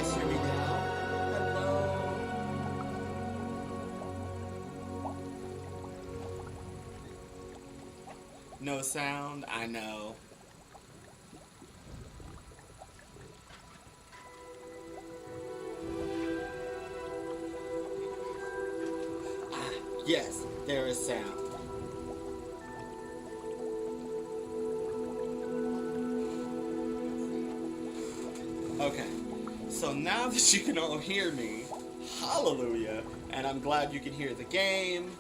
guys hear me now? Hello? No sound? I know. Ah, yes, there is sound. Okay, so now that you can all hear me, hallelujah, and I'm glad you can hear the game.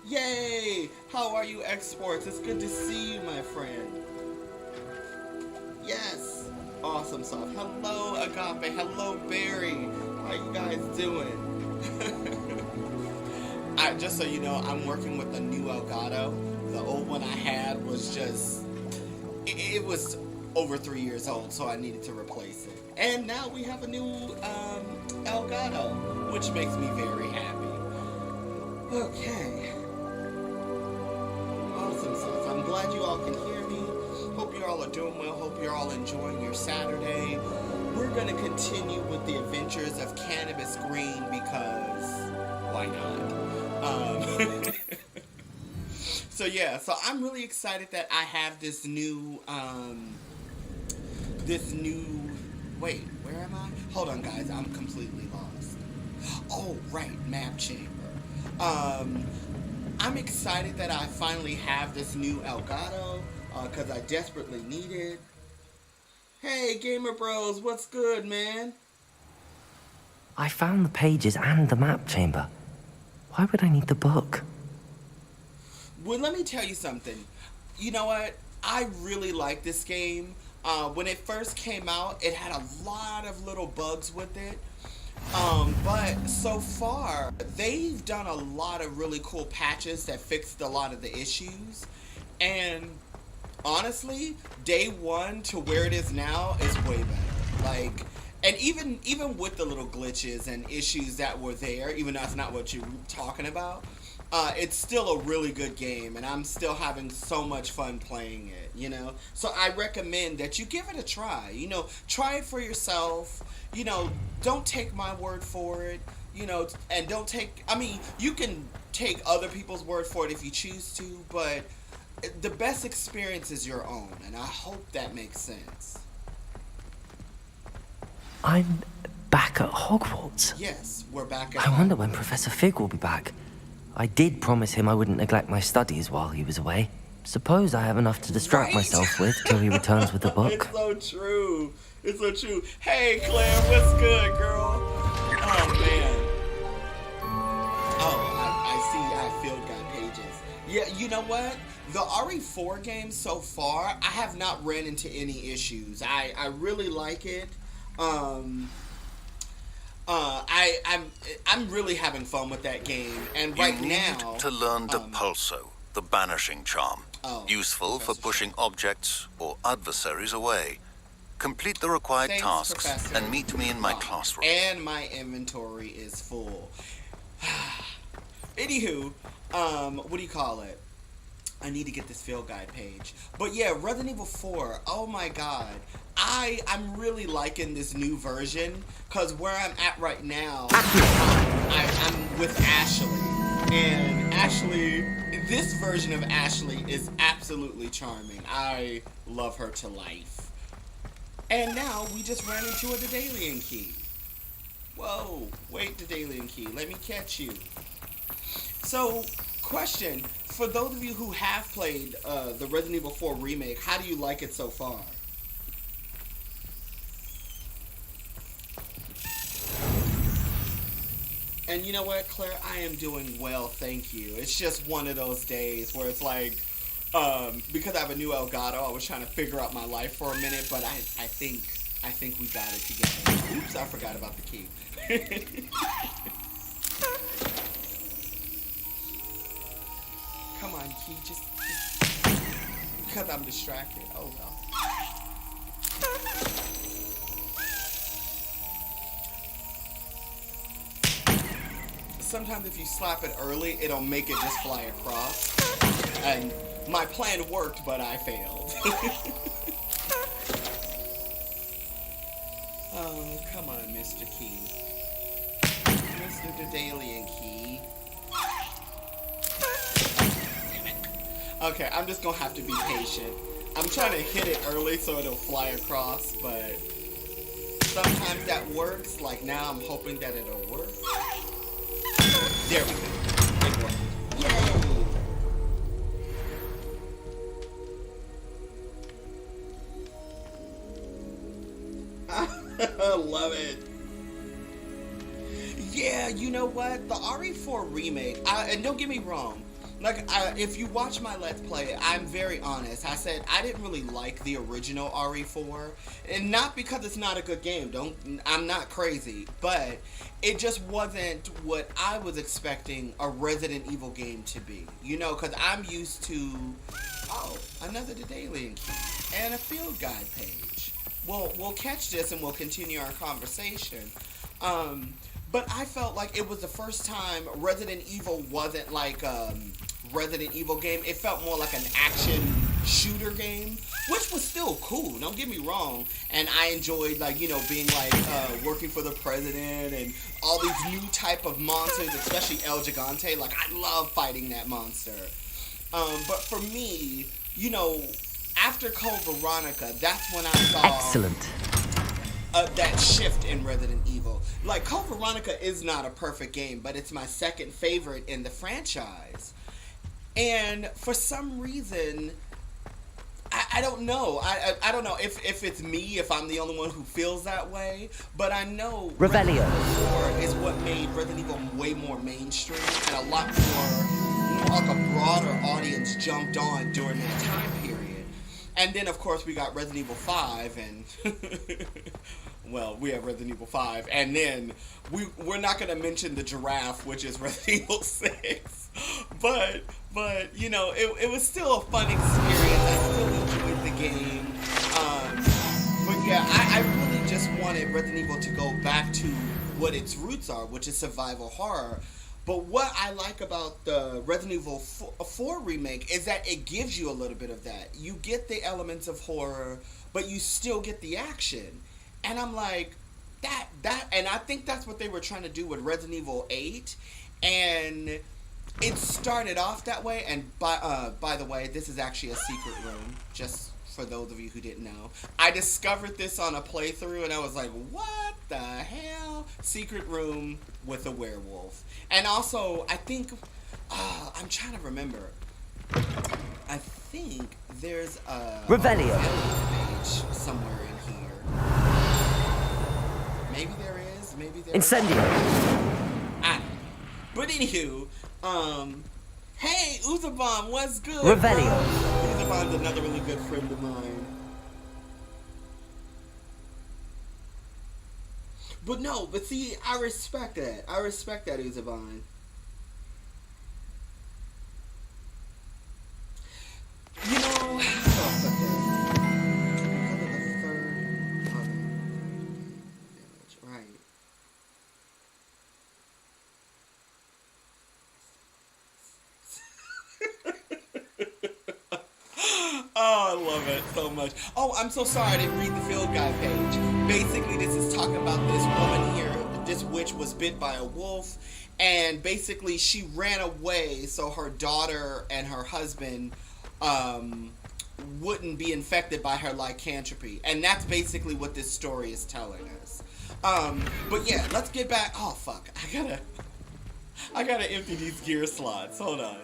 Yay! How are you, Exports? It's good to see you, my friend. Yes! Awesome sauce. Hello, Agape. Hello, Barry. How you guys doing? Just so you know, I'm working with a new Elgato. The old one I had was just... It was over 3 years old, so I needed to replace it. And now we have a new Elgato, which makes me very happy. Okay. Awesome sauce. I'm glad you all can hear me. Hope you all are doing well. Hope you're all enjoying your Saturday. We're going to continue with the adventures of Cannabis Green because why not? So yeah, so I'm really excited that I have this new, wait, where am I? Hold on guys, I'm completely lost. Oh, right, map chamber. I'm excited that I finally have this new Elgato, because I desperately need it. Hey, Gamer Bros, what's good, man? I found the pages and the map chamber. Why would I need the book? Well, let me tell you something. You know what? I really like this game. When it first came out, it had a lot of little bugs with it. But so far, they've done a lot of really cool patches that fixed a lot of the issues. And honestly, day one to where it is now is way better. Like, and even with the little glitches and issues that were there, even though that's not what you're talking about, it's still a really good game, and I'm still having so much fun playing it, you know? So I recommend that you give it a try, you know? Try it for yourself, you know? Don't take my word for it, you know? And don't take, I mean, you can take other people's word for it if you choose to, but the best experience is your own, and I hope that makes sense. I'm back at Hogwarts. Yes, we're back at I wonder when Professor Fig will be back. I did promise him I wouldn't neglect my studies while he was away. Suppose I have enough to distract myself with till he returns with the book. It's so true. It's so true. Hey, Claire, what's good, girl? Oh, man. Oh, I see I filled got pages. Yeah, you know what? The RE4 game so far, I have not ran into any issues. I really like it. I'm really having fun with that game, and right you now... need to learn Depulso, the banishing charm. Useful for pushing objects or adversaries away. Complete the required tasks Professor. and meet me in my classroom. And my inventory is full. Anywho, what do you call it? I need to get this field guide page. But yeah, Resident Evil 4, oh my god. I'm really liking this new version, because where I'm at right now, I'm with Ashley. And Ashley, this version of Ashley is absolutely charming. I love her to life. And now we just ran into a Daedalian key. Whoa, wait, Daedalian key, let me catch you. So, question, for those of you who have played the Resident Evil 4 remake, how do you like it so far? And you know what, Claire? I am doing well, thank you. It's just one of those days where it's like, because I have a new Elgato, I was trying to figure out my life for a minute, but I think we got it together. Oops, I forgot about the key. Come on, key, just because I'm distracted. Oh no. Sometimes if you slap it early, it'll make it just fly across. And my plan worked, but I failed. Oh, come on Mr. Key. Mr. Dedalian Key. Damn it. Okay, I'm just gonna have to be patient. I'm trying to hit it early so it'll fly across, but sometimes that works. Like now, I'm hoping that it'll work. There we go. It worked. Yay! I love it. Yeah, you know what? The RE4 remake, and don't get me wrong, like, if you watch my Let's Play, I'm very honest. I said I didn't really like the original RE4, and not because it's not a good game. I'm not crazy, but it just wasn't what I was expecting a Resident Evil game to be. You know, because I'm used to, oh, another Dedalian key and a field guide page. We'll catch this and we'll continue our conversation. But I felt like it was the first time Resident Evil wasn't like Resident Evil game. It felt more like an action shooter game, which was still cool. Don't get me wrong. And I enjoyed, like, you know, being like working for the president and all these new type of monsters, especially El Gigante. Like, I love fighting that monster. But for me, you know, after Code Veronica, that's when I saw Excellent. That shift in Resident Evil. Like, Code Veronica is not a perfect game, but it's my second favorite in the franchise. And for some reason, I don't know. I don't know if it's me, if I'm the only one who feels that way, but I know Revelio Resident Evil 4 is what made Resident Evil way more mainstream and a lot more, like a broader audience jumped on during that time period. And then, of course, we got Resident Evil 5, and well, we have Resident Evil 5, and then we're not going to mention the giraffe, which is Resident Evil 6, but you know, it was still a fun experience. I still enjoyed the game, but yeah, I really just wanted Resident Evil to go back to what its roots are, which is survival horror. But what I like about the Resident Evil 4 remake is that it gives you a little bit of that. You get the elements of horror, but you still get the action. And I'm like, and I think that's what they were trying to do with Resident Evil 8. And it started off that way. And by the way, this is actually a secret room, just for those of you who didn't know. I discovered this on a playthrough, and I was like, what the hell? Secret room with a werewolf. And also, I think, I'm trying to remember. I think there's a Revelio page somewhere in here. Maybe there is, maybe there Incendio. I don't know. But anywho, hey, Uzabon, what's good, Revelio. bro? Uzabon's another really good friend of mine. But no, but see, I respect that. I respect that, Uzabon. You know, how do I put that? Because of the third damage, right. Oh, I love it so much. Oh, I'm so sorry I didn't read the field guide page. Basically, this is talking about this woman here. This witch was bit by a wolf, and basically she ran away so her daughter and her husband wouldn't be infected by her lycanthropy. And that's basically what this story is telling us. But yeah, let's get back. Oh, fuck. I gotta empty these gear slots. Hold on.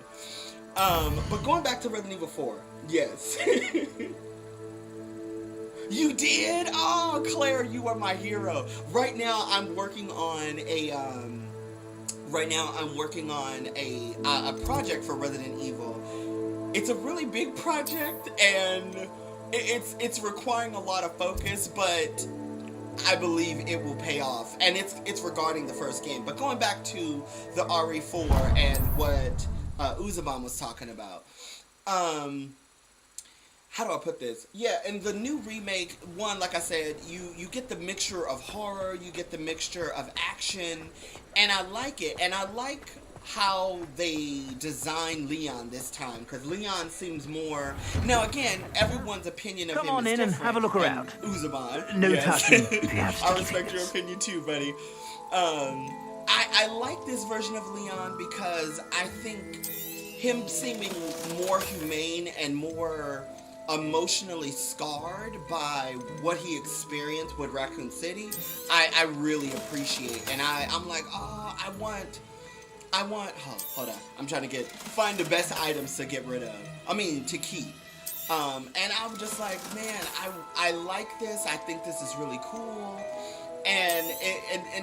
But going back to Resident Evil 4. Yes. You did? Oh, Claire, you are my hero. Right now, I'm working on a project for Resident Evil. It's a really big project, and it's requiring a lot of focus, but I believe it will pay off. And it's regarding the first game. But going back to the RE4 and what Uzabon was talking about. How do I put this? Yeah, in the new remake, one, like I said, you get the mixture of horror, you get the mixture of action, and I like it. And I like how they designed Leon this time, because Leon seems more. Now again, everyone's opinion of Come him on is in and different. have a look around. Uzaban, No yes. touching if you have I sticky respect your fingers. opinion too, buddy. I like this version of Leon because I think him seeming more humane and more emotionally scarred by what he experienced with Raccoon City, I really appreciate. And I'm like, oh, I want, hold on. I'm trying to find the best items to get rid of. To keep. And I'm just like, man, I like this. I think this is really cool. And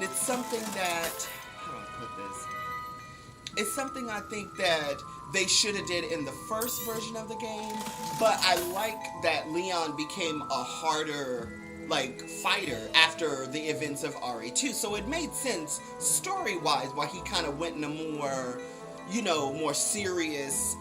it's something that, how do I put this? It's something I think that they should have did in the first version of the game, but I like that Leon became a harder fighter after the events of RE2. So it made sense story-wise why he kind of went in a more, more serious,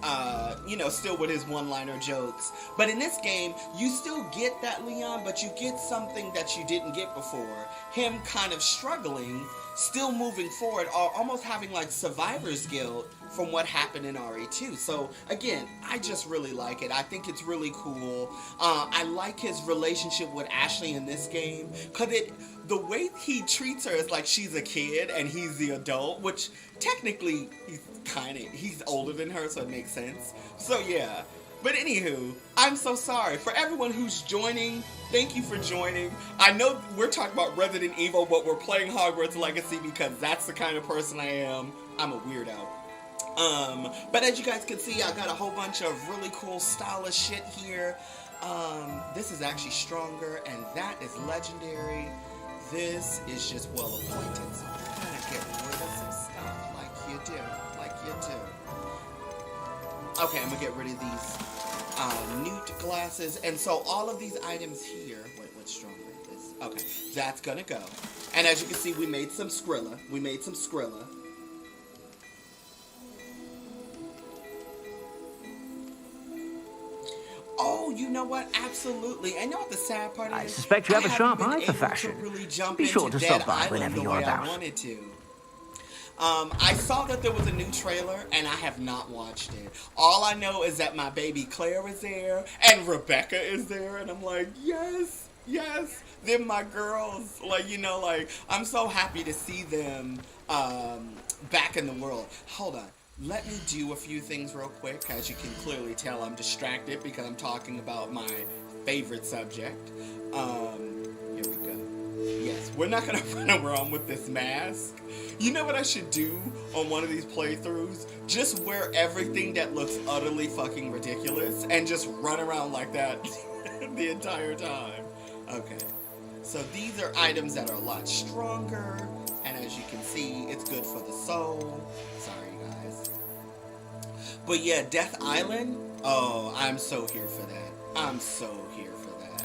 still with his one-liner jokes. But in this game, you still get that Leon, but you get something that you didn't get before. Him kind of struggling, still moving forward, or almost having survivor's guilt from what happened in RE2. So again, I just really like it. I think it's really cool. I like his relationship with Ashley in this game, because the way he treats her is like she's a kid and he's the adult, which technically he's older than her, so it makes sense. So yeah. But anywho, I'm so sorry. For everyone who's joining, thank you for joining. I know we're talking about Resident Evil, but we're playing Hogwarts Legacy because that's the kind of person I am. I'm a weirdo. But as you guys can see, I got a whole bunch of really cool stylish shit here. This is actually stronger, and that is legendary. This is just well appointed, so I'm gonna get rid of some stuff like you do. Okay, I'm gonna get rid of these newt glasses, and so all of these items here. Wait, what's stronger? Okay, that's gonna go. And as you can see, we made some Skrilla. Oh, you know what? Absolutely. And you know what the sad part is? I suspect you have a sharp eye for fashion. Be sure to stop by whenever you're about. I saw that there was a new trailer, and I have not watched it. All I know is that my baby Claire is there, and Rebecca is there, and I'm like, yes, they're my girls. I'm so happy to see them back in the world. Hold on. Let me do a few things real quick. As you can clearly tell, I'm distracted because I'm talking about my favorite subject. Here we go. Yes, we're not going to run around with this mask. You know what I should do on one of these playthroughs? Just wear everything that looks utterly fucking ridiculous and just run around like that the entire time. Okay, so these are items that are a lot stronger, and as you can see, it's good for the soul. Sorry, you guys. But yeah, Death Island, oh, I'm so here for that.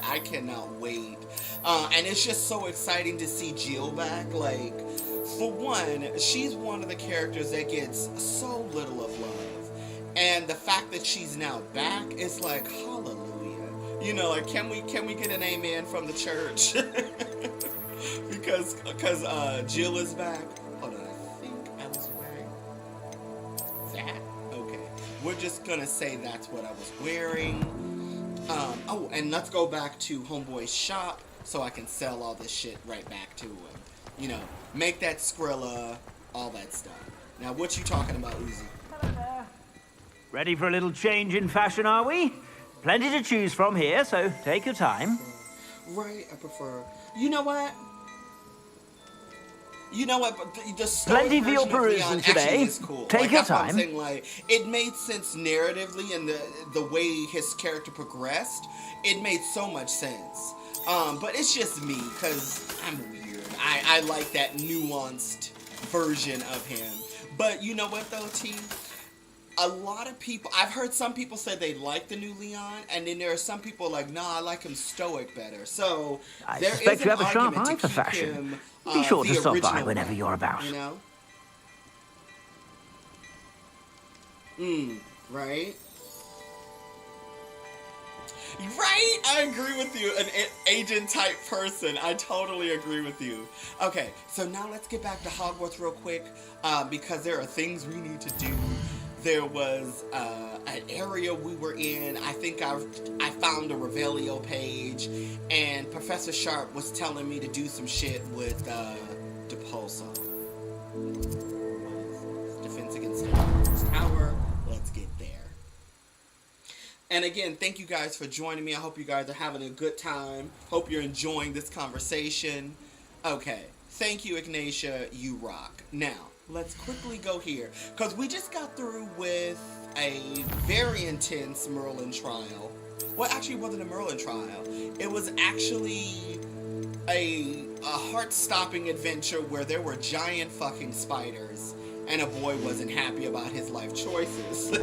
I cannot wait. And it's just so exciting to see Jill back. For one, she's one of the characters that gets so little of love. And the fact that she's now back is like, hallelujah. Can we get an amen from the church? because Jill is back. Hold on, I think I was wearing that. Okay. We're just gonna say that's what I was wearing. And let's go back to Homeboy's shop so I can sell all this shit right back to him. Make that Skrilla, all that stuff. Now, what you talking about, Uzi? Hello there. Ready for a little change in fashion, are we? Plenty to choose from here, so take your time. Right, I prefer. You know what? But the Plenty for your perusing today. Is cool. Take your time. Saying, it made sense narratively, and the way his character progressed, it made so much sense. But it's just me, because I'm weird. I like that nuanced version of him. But you know what, though, T? A lot of people, I've heard some people say they like the new Leon, and then there are some people like, nah, I like him stoic better. So I there suspect is you an have a sharp argument eye to for keep fashion. him, Be sure to the stop by original whenever way, you're about. Right? Right? I agree with you. An agent type person. I totally agree with you. Okay, so now let's get back to Hogwarts real quick because there are things we need to do. There was an area we were in. I think I found a Revelio page, and Professor Sharp was telling me to do some shit with Depulso. Defense against Hogwarts Tower. Let's get there. And again, thank you guys for joining me. I hope you guys are having a good time. Hope you're enjoying this conversation. Okay, thank you, Ignatia. You rock. Now, let's quickly go here, because we just got through with a very intense Merlin trial. Well, actually, it wasn't a Merlin trial. It was actually a heart-stopping adventure where there were giant fucking spiders, and a boy wasn't happy about his life choices.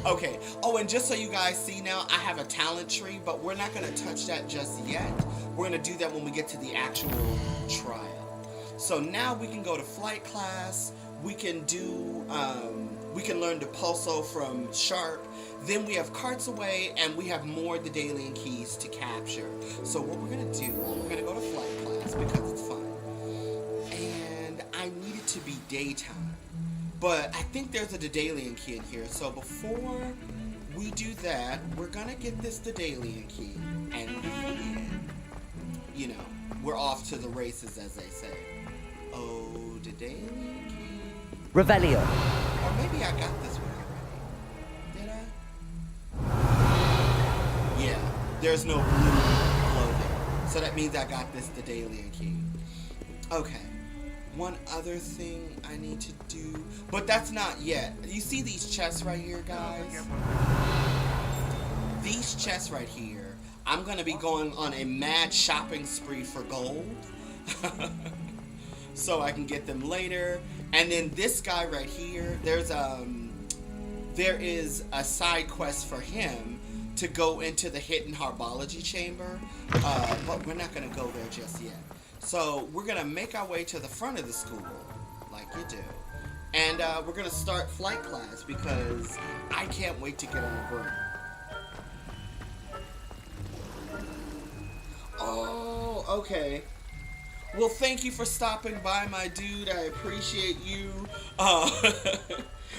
Okay, oh, and just so you guys see now, I have a talent tree, but we're not going to touch that just yet. We're going to do that when we get to the actual trial. So now we can go to flight class, we can do, we can learn Depulso from Sharp, then we have carts away, and we have more Daedalian keys to capture. So what we're going to do, we're going to go to flight class because it's fun. And I need it to be daytime. But I think there's a Daedalian key in here, so before we do that, we're gonna get this Daedalian key, and then, you know, we're off to the races, as they say. Oh, Daedalian key. Revelio. Or maybe I got this one already. Did I? Yeah, there's no blue clothing, so that means I got this Daedalian key. Okay. One other thing I need to do, but that's not yet. You see these chests right here, guys? These chests right here, I'm gonna be going on a mad shopping spree for gold. So I can get them later. And then this guy right here, there is a side quest for him to go into the hidden herbology chamber, but we're not gonna go there just yet. So we're gonna make our way to the front of the school, like you do, and we're gonna start flight class because I can't wait to get on the broom. Oh, okay. Well, thank you for stopping by, my dude. I appreciate you.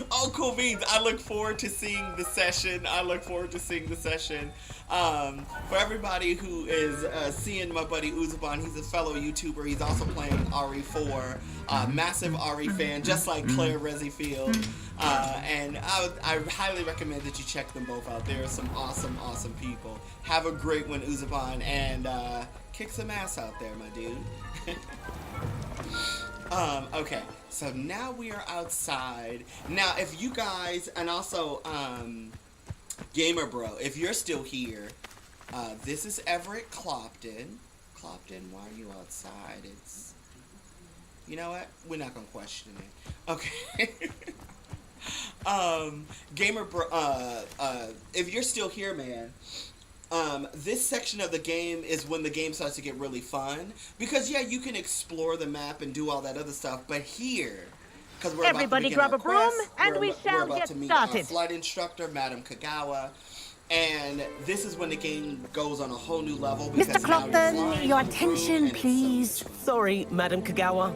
Oh, cool beans. I look forward to seeing the session. For everybody who is seeing my buddy Uzaban, he's a fellow YouTuber. He's also playing RE4. Massive RE fan, just like Claire Resifield. And I highly recommend that you check them both out. They're some awesome, awesome people. Have a great one, Uzaban, and kick some ass out there, my dude. Okay, so now we are outside. Now, if you guys, and also, Gamer Bro, if you're still here, this is Everett Clopton. Clopton, why are you outside? It's, you know what? We're not gonna question it. Okay. Gamer Bro, if you're still here, man, this section of the game is when the game starts to get really fun. Because, yeah, you can explore the map and do all that other stuff, but here, because we're Everybody about to grab a broom, and we shall we're about get to meet started. our flight instructor, Madam Kagawa, and this is when the game goes on a whole new level. Mr. Clopton, your attention, please. Sorry, Madam Kagawa.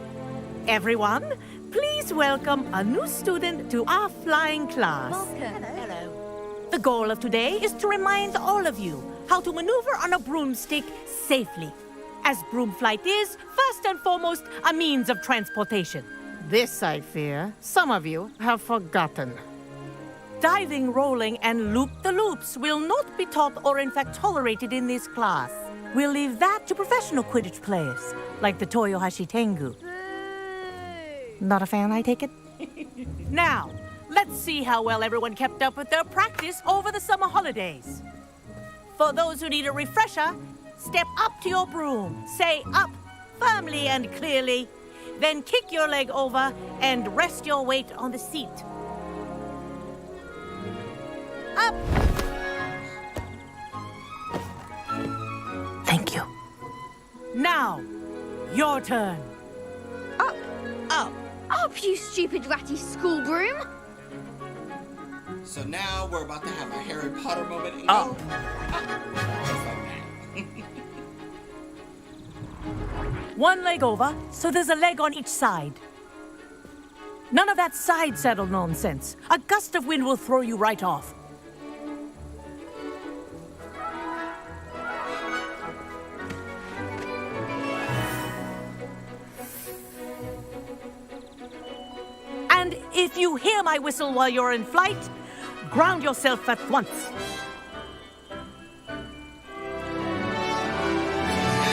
Everyone, please welcome a new student to our flying class. Hello. The goal of today is to remind all of you how to maneuver on a broomstick safely, as broom flight is, first and foremost, a means of transportation. This, I fear, some of you have forgotten. Diving, rolling, and loop-the-loops will not be taught or in fact tolerated in this class. We'll leave that to professional Quidditch players, like the Toyohashi Tengu. Not a fan, I take it? Now, let's see how well everyone kept up with their practice over the summer holidays. For those who need a refresher, step up to your broom, say up firmly and clearly, then kick your leg over and rest your weight on the seat. Up! Thank you. Now, your turn. Up, you stupid ratty school broom! So now we're about to have a Harry Potter moment and Up. go. Just like that. One leg over, so there's a leg on each side. None of that side saddle nonsense. A gust of wind will throw you right off. And if you hear my whistle while you're in flight, ground yourself at once.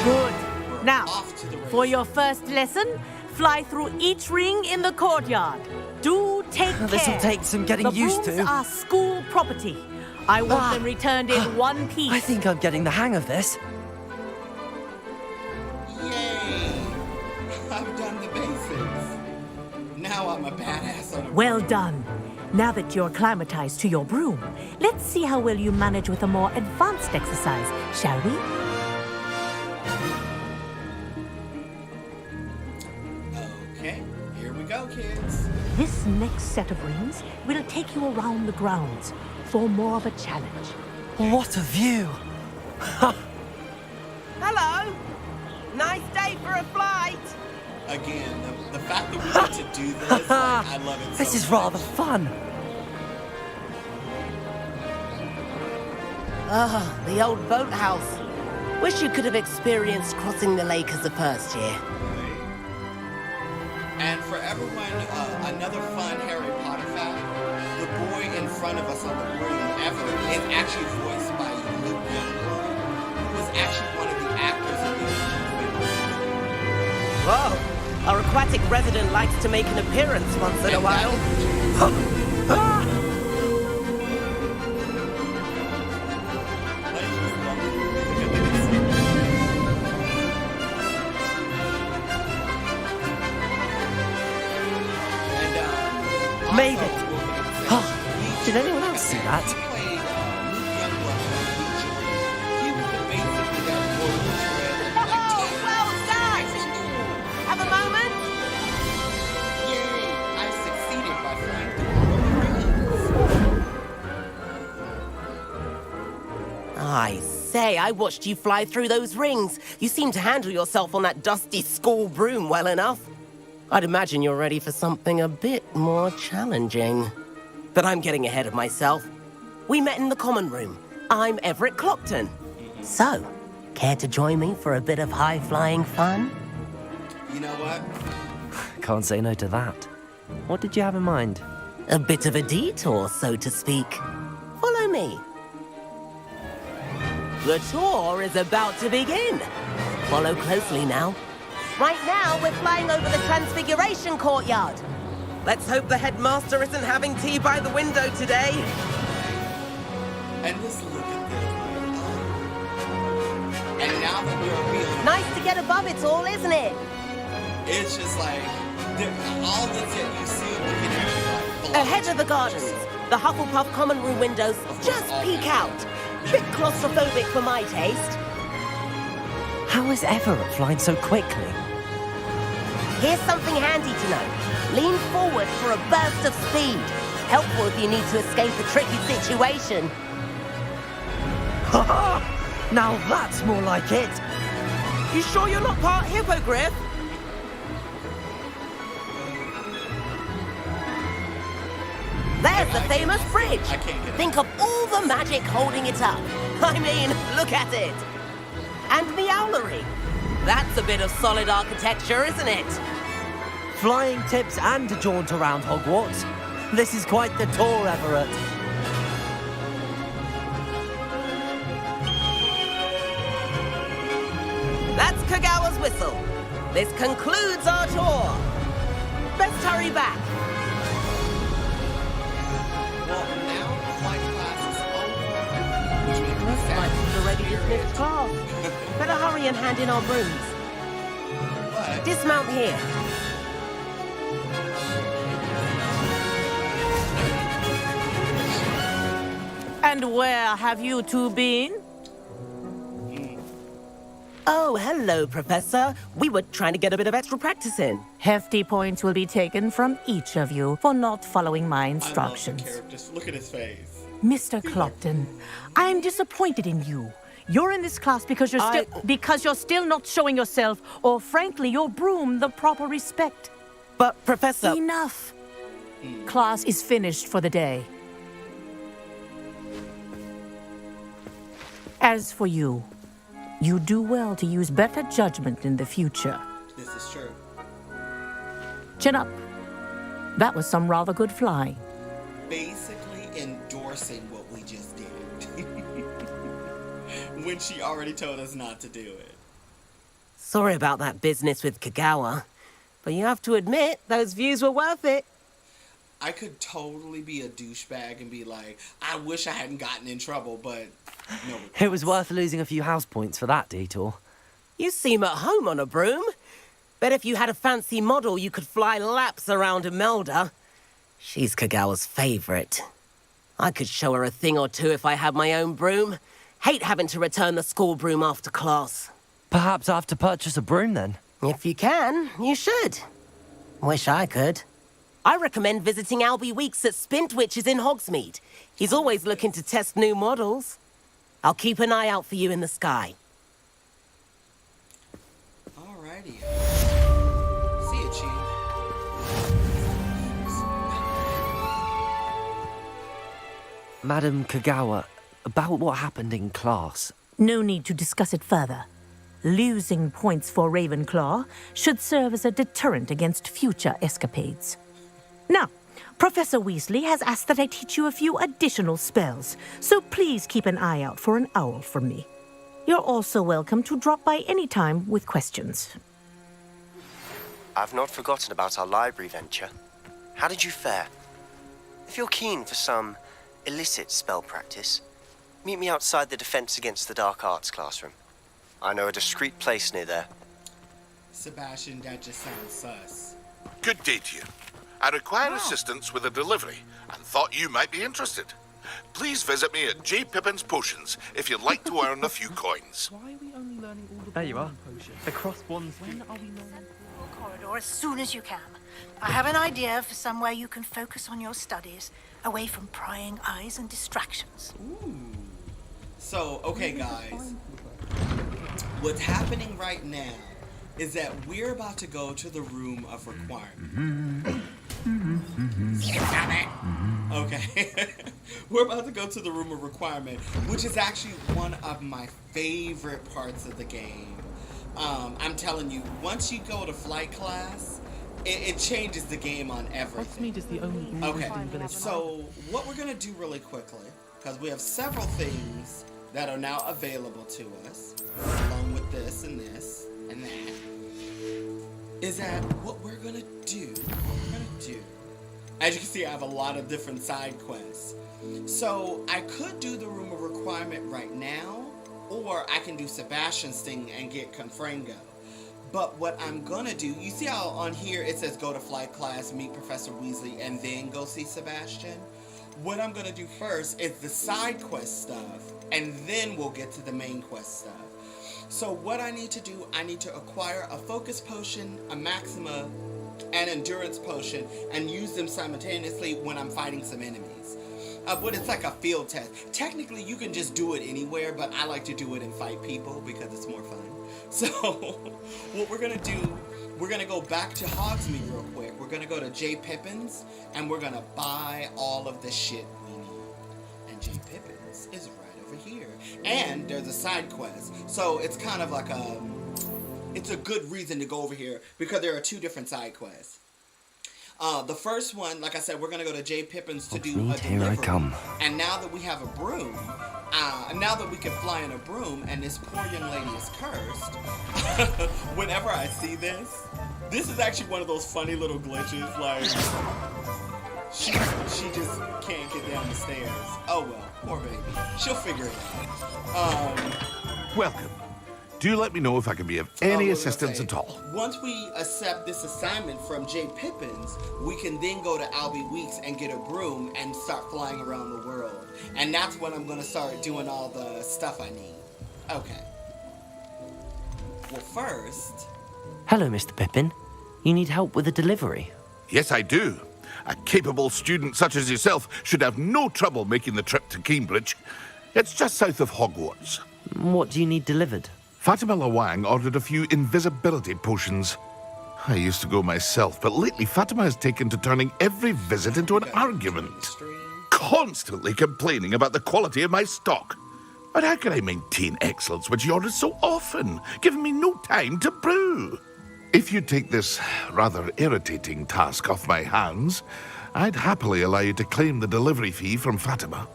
Good. Now, Off to the races. for your first lesson, fly through each ring in the courtyard. Do take care. This'll take some getting used to. The brooms are school property. I want them returned in one piece. I think I'm getting the hang of this. Yay! I've done the basics. Now I'm a badass on a Well done. Now that you're acclimatized to your broom, let's see how well you manage with a more advanced exercise, shall we? Okay, here we go, kids. This next set of rings will take you around the grounds for more of a challenge. What a view! Hello. Nice day for a flight. Again, the fact that we get to do this, like, I love it so This is much. rather fun. Ah, the old boathouse. Wish you could have experienced crossing the lake as a first year. And for everyone, another fun Harry Potter fact, the boy in front of us on the broom, Everett, is actually voiced by Luke Youngblood, who was actually one of the actors in the original film. Whoa. Our aquatic resident likes to make an appearance once in a while. Made it. Did anyone else see that? Oh, well done. Have a moment. Yay! I succeeded by flying through all the rings. I say, I watched you fly through those rings. You seem to handle yourself on that dusty school broom well enough. I'd imagine you're ready for something a bit more challenging. But I'm getting ahead of myself. We met in the common room. I'm Everett Clopton. So, care to join me for a bit of high-flying fun? You know what? Can't say no to that. What did you have in mind? A bit of a detour, so to speak. Follow me. The tour is about to begin. Follow closely now. Right now, we're flying over the Transfiguration Courtyard. Let's hope the headmaster isn't having tea by the window today. And just look at this. And now that we're real, Nice to get above it all, isn't it? it's just like all this that you see, we can actually like fly. Ahead of the gardens, the Hufflepuff common room windows just peek out. Bit claustrophobic for my taste. How is Everett flying so quickly? Here's something handy to know. Lean forward for a burst of speed. Helpful if you need to escape a tricky situation. Now that's more like it. You sure you're not part hippogriff? There's the famous bridge. I can't get it. Think of all the magic holding it up. I mean, look at it. And the owlery. That's a bit of solid architecture, isn't it? Flying tips and a jaunt around Hogwarts. This is quite the tour, Everett. That's Kagawa's whistle. This concludes our tour. Let's hurry back. Well, now flight class is over, which makes me Looks like sad. we've already dismissed class. Better hurry and hand in our brooms. But Dismount here. And where have you two been? Oh, hello, Professor. We were trying to get a bit of extra practice in. Hefty points will be taken from each of you for not following my instructions. I love the characters. Look at his face. Mr. Clopton, I'm disappointed in you. You're in this class because you're still not showing yourself, or frankly, your broom the proper respect. But, Professor... Enough. Class is finished for the day. As for you, you do well to use better judgment in the future. This is true. Chin up. That was some rather good flying. Basically endorsing what we just did. When she already told us not to do it. Sorry about that business with Kagawa, but you have to admit, those views were worth it. I could totally be a douchebag and be like, I wish I hadn't gotten in trouble, but no. It was worth losing a few house points for that detour. You seem at home on a broom. Bet if you had a fancy model, you could fly laps around Imelda. She's Kagawa's favorite. I could show her a thing or two if I had my own broom. Hate having to return the school broom after class. Perhaps I have to purchase a broom then. If you can, you should. Wish I could. I recommend visiting Albie Weeks at Spintwitches in Hogsmeade. He's always looking to test new models. I'll keep an eye out for you in the sky. Alrighty. See you, Chief. Madam Kagawa, about what happened in class. No need to discuss it further. Losing points for Ravenclaw should serve as a deterrent against future escapades. Now, Professor Weasley has asked that I teach you a few additional spells, so please keep an eye out for an owl from me. You're also welcome to drop by any time with questions. I've not forgotten about our library venture. How did you fare? If you're keen for some illicit spell practice, meet me outside the Defense Against the Dark Arts classroom. I know a discreet place near there. Sebastian, that just sounds sus. Good day to you. I require assistance with a delivery and thought you might be interested. Please visit me at J. Pippin's Potions if you'd like to earn a few coins. Why are we only learning all the There you are. potions? Across one When are we learning? Corridor as soon as you can. I have an idea for somewhere you can focus on your studies, away from prying eyes and distractions. Ooh. So, okay, guys. What's happening right now is that we're about to go to the room of requirement. Okay. We're about to go to the room of requirement, which is actually one of my favorite parts of the game. I'm telling you, once you go to flight class, it changes the game on everything. Hogsmeade is the only Okay, village. so what we're going to do really quickly, because we have several things that are now available to us, along with this and this and that, is that what we're going to do, as you can see, I have a lot of different side quests. So I could do the room of requirement right now, or I can do Sebastian's thing and get Confrango. But what I'm gonna do, you see how on here it says go to flight class, meet Professor Weasley, and then go see Sebastian? What I'm gonna do first is the side quest stuff, and then we'll get to the main quest stuff. So what I need to do, I need to acquire a focus potion, a maxima, and endurance potion, and use them simultaneously when I'm fighting some enemies. But it's like a field test. Technically, you can just do it anywhere, but I like to do it and fight people because it's more fun. So, what we're gonna do, we're gonna go back to Hogsmeade real quick. We're gonna go to J. Pippin's, and we're gonna buy all of the shit we need. And J. Pippin's is right over here. And there's a side quest. So, it's kind of like it's a good reason to go over here because there are two different side quests. The first one, like I said, we're going to go to J. Pippin's to do a delivery. Here I come. And now that we have a broom, now that we can fly in a broom, and this poor young lady is cursed, whenever I see this is actually one of those funny little glitches, like, she just can't get down the stairs. Oh well, poor baby. She'll figure it out. Welcome. Do let me know if I can be of any assistance at all. Once we accept this assignment from J. Pippin's, we can then go to Albie Weeks and get a broom and start flying around the world. And that's when I'm going to start doing all the stuff I need. Okay. Well, first... Hello, Mr. Pippin. You need help with a delivery? Yes, I do. A capable student such as yourself should have no trouble making the trip to Cambridge. It's just south of Hogwarts. What do you need delivered? Fatima Lawang ordered a few invisibility potions. I used to go myself, but lately Fatima has taken to turning every visit into an argument. Constantly complaining about the quality of my stock. But how can I maintain excellence when she orders so often, giving me no time to brew? If you take this rather irritating task off my hands, I'd happily allow you to claim the delivery fee from Fatima.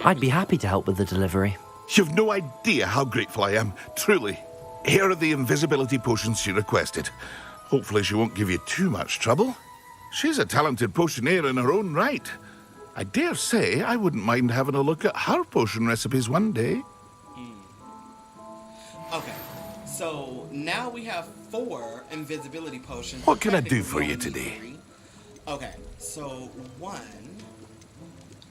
I'd be happy to help with the delivery. You've no idea how grateful I am, truly. Here are the invisibility potions she requested. Hopefully she won't give you too much trouble. She's a talented potioneer in her own right. I dare say I wouldn't mind having a look at her potion recipes one day. Okay, so now we have 4 invisibility potions. What can I do for you today? 3. Okay, so 1,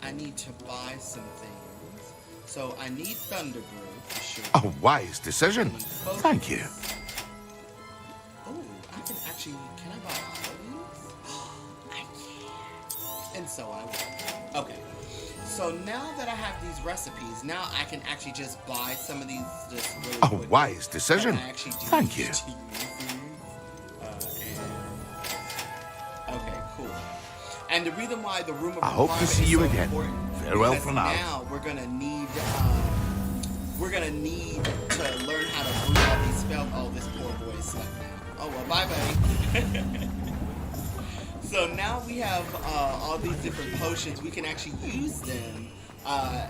I need to buy some things. So I need Thunderbrew for sure. A wise decision. Thank you. Oh, I can actually, can I buy all of these? I can. And so I will. Okay. So now that I have these recipes, now I can actually just buy some of these just really A quick. wise decision. I actually do Thank you. need to use these. Okay, cool. And the reason why the room of I hope to requirement see is you so again. important, Farewell because for now. Now we're gonna need to learn how to brew all these spells. Oh, this poor boy is stuck now. Oh well, bye buddy. So now we have all these different potions. We can actually use them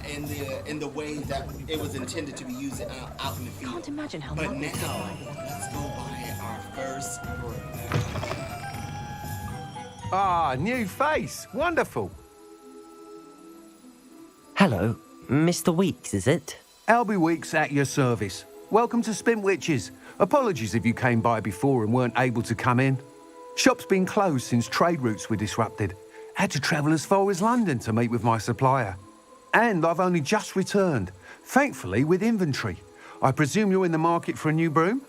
in the way that it was intended to be used out in the field. Can't imagine how But much it's now let's go buy our first brew. Ah, new face. Wonderful. Hello, Mr. Weeks, is it? Albie Weeks at your service. Welcome to Spintwitches. Apologies if you came by before and weren't able to come in. Shop's been closed since trade routes were disrupted. Had to travel as far as London to meet with my supplier. And I've only just returned, thankfully with inventory. I presume you're in the market for a new broom?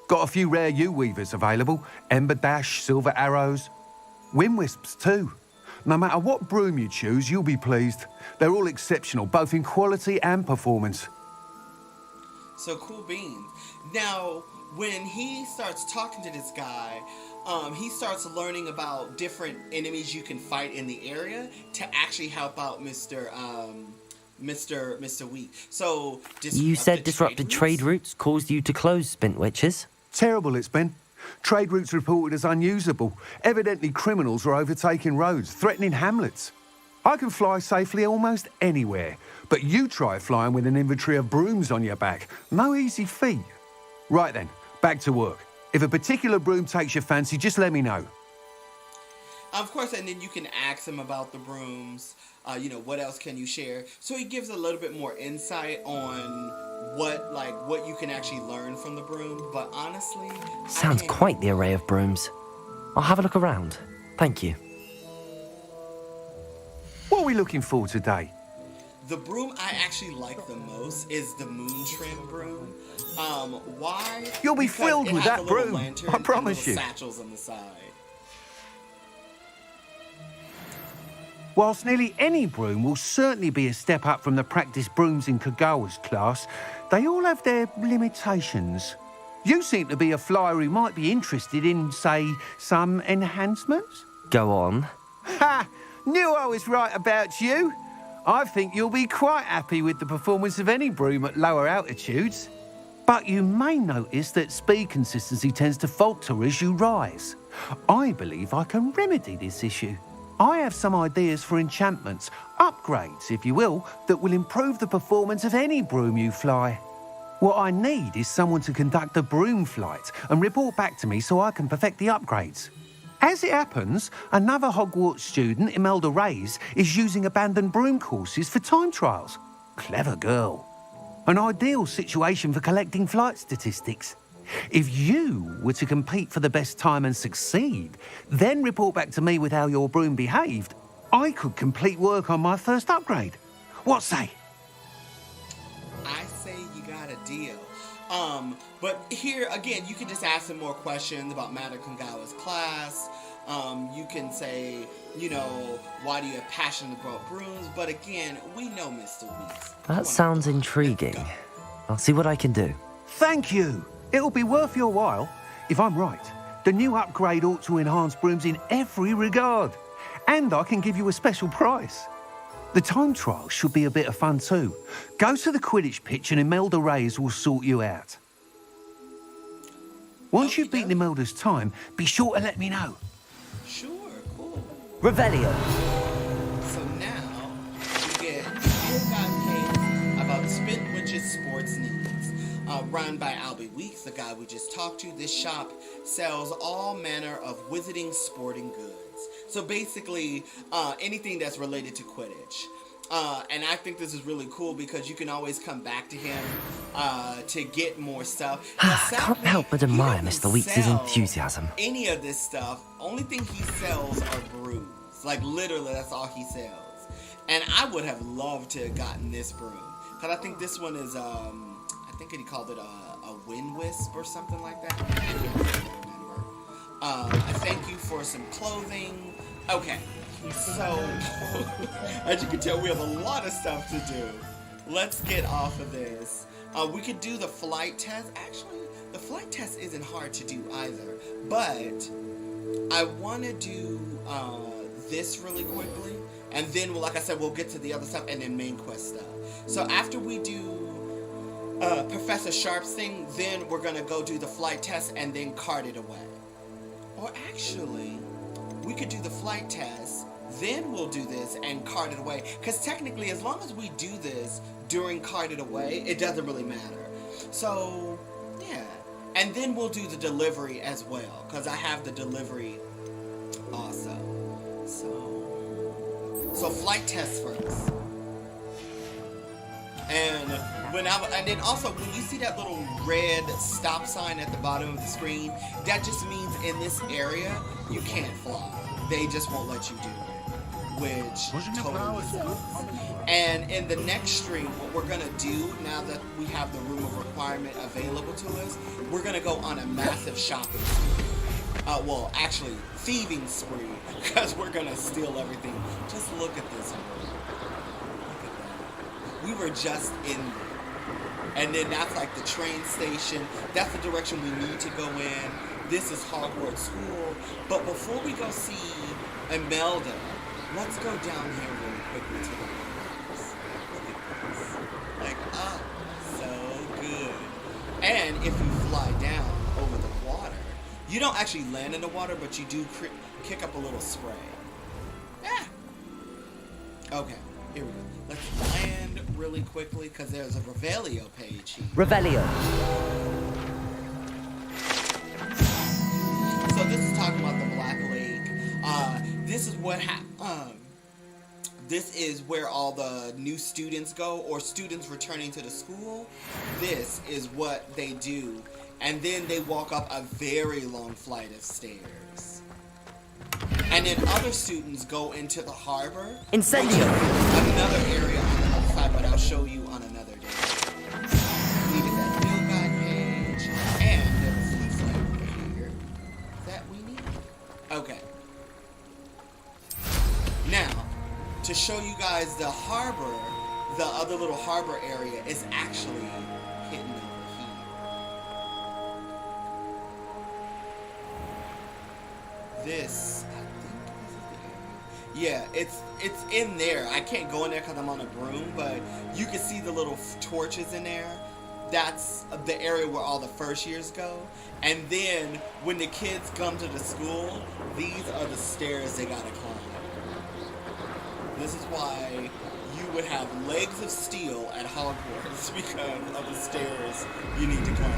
Got a few rare yew-weavers available. Ember Dash, Silver Arrows. Wind-wisps too. No matter what broom you choose, you'll be pleased. They're all exceptional, both in quality and performance. So cool beans. Now, when he starts talking to this guy, he starts learning about different enemies you can fight in the area to actually help out Mr. Week. So You said disrupted trade routes caused you to close Spintwitches? Terrible it's been. Trade routes reported as unusable. Evidently criminals are overtaking roads, threatening hamlets. I can fly safely almost anywhere, but you try flying with an inventory of brooms on your back. No easy feat. Right then, back to work. If a particular broom takes your fancy, just let me know. Of course, and then you can ask him about the brooms. What else can you share? So he gives a little bit more insight on what you can actually learn from the broom. But honestly, Sounds quite the array of brooms. I'll have a look around. Thank you. What are we looking for today? The broom I actually like the most is the moon trim broom. Why? You'll be Because thrilled it with has that a little broom, lantern I and promise little you. satchels on the side. Whilst nearly any broom will certainly be a step up from the practice brooms in Kagawa's class, they all have their limitations. You seem to be a flyer who might be interested in, say, some enhancements? Go on. Ha! Knew I was right about you. I think you'll be quite happy with the performance of any broom at lower altitudes. But you may notice that speed consistency tends to falter as you rise. I believe I can remedy this issue. I have some ideas for enchantments, upgrades, if you will, that will improve the performance of any broom you fly. What I need is someone to conduct a broom flight and report back to me so I can perfect the upgrades. As it happens, another Hogwarts student, Imelda Reyes, is using abandoned broom courses for time trials. Clever girl. An ideal situation for collecting flight statistics. If you were to compete for the best time and succeed, then report back to me with how your broom behaved, I could complete work on my first upgrade. What say? I say you gotta deal. But here, again, you can just ask him more questions about Madame Kongawa's class. You can say, you know, why do you have passion about brooms? But again, we know Mr. Weeks. That sounds intriguing. I'll see what I can do. Thank you. It'll be worth your while. If I'm right, the new upgrade ought to enhance brooms in every regard. And I can give you a special price. The time trial should be a bit of fun too. Go to the Quidditch pitch and Imelda Reyes will sort you out. Once you've beaten Imelda's time, be sure to let me know. Sure, cool. Revelio. So now we get Field Guide case about the Spit Witch's sports needs. Run by Albie Weeks, the guy we just talked to. This shop sells all manner of wizarding sporting goods. So basically, anything that's related to Quidditch. And I think this is really cool because you can always come back to him to get more stuff. Now, Can't help but admire Mr. Weeks' enthusiasm. Any of this stuff, only thing he sells are brooms. Like literally, that's all he sells. And I would have loved to have gotten this broom because I think this one is, I think he called it a wind wisp or something like that. I can't remember. I thank you for some clothing. Okay. So, as you can tell, we have a lot of stuff to do. Let's get off of this. We could do the flight test. Actually, the flight test isn't hard to do either. But I want to do this really quickly. And then, like I said, we'll get to the other stuff and then main quest stuff. So after we do Professor Sharp's thing, then we're going to go do the flight test and then cart it away. Or actually, we could do the flight test, then we'll do this and cart it away. Because technically, as long as we do this during cart it away, it doesn't really matter. So, yeah. And then we'll do the delivery as well. Because I have the delivery also. So flight test first. And then also when you see that little red stop sign at the bottom of the screen, that just means in this area you can't fly. They just won't let you do it, which totally sucks. And in the next stream, what we're gonna do now that we have the room of requirement available to us, we're gonna go on a massive shopping spree. Well, actually, thieving spree, because we're gonna steal everything. Just look at this room. Look at that. We were just in there. And then that's like the train station. That's the direction we need to go in. This is Hogwarts School. But before we go see Imelda, let's go down here really quickly to the windows. Look at this. Like, oh, so good. And if you fly down over the water, you don't actually land in the water, but you do kick up a little spray. Ah. Okay, here we go. Let's land really quickly because there's a Revelio page here. Revelio. So this is talking about the Black Lake. This is what this is where all the new students go, or students returning to the school. This is what they do. And then they walk up a very long flight of stairs. And then other students go into the harbor. Incendio. Another area on the other side, but I'll show you on another day. We did that field guide page. And there's a flea flight here that we need. Okay. Now, to show you guys the harbor, the other little harbor area is actually hidden over here. This, I think this is the area. Yeah, it's in there. I can't go in there because I'm on a broom, but you can see the little torches in there. That's the area where all the first years go. And then when the kids come to the school, these are the stairs they gotta climb. This is why you would have legs of steel at Hogwarts because of the stairs you need to climb.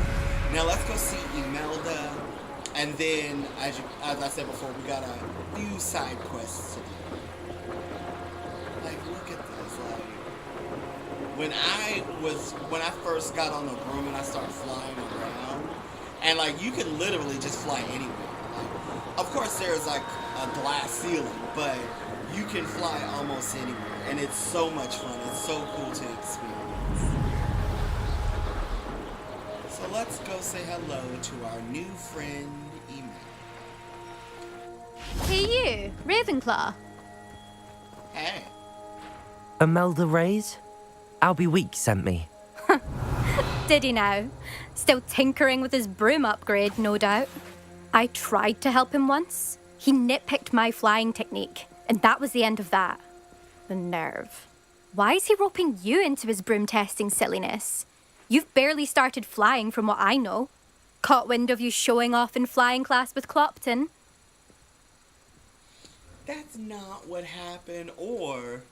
Now let's go see Imelda, and then, as I said before, we got a few side quests to do. Like, look at this. Like, when I first got on the broom and I started flying around, and like you can literally just fly anywhere. Like, of course, there's like a glass ceiling, but you can fly almost anywhere, and it's so much fun. It's so cool to experience. So let's go say hello to our new friend, Email. Hey you, Ravenclaw. Hey. Imelda Reyes? Albie Weeks sent me. Did he now? Still tinkering with his broom upgrade, no doubt. I tried to help him once. He nitpicked my flying technique, and that was the end of that. The nerve. Why is he roping you into his broom testing silliness? You've barely started flying from what I know. Caught wind of you showing off in flying class with Clopton. That's not what happened, or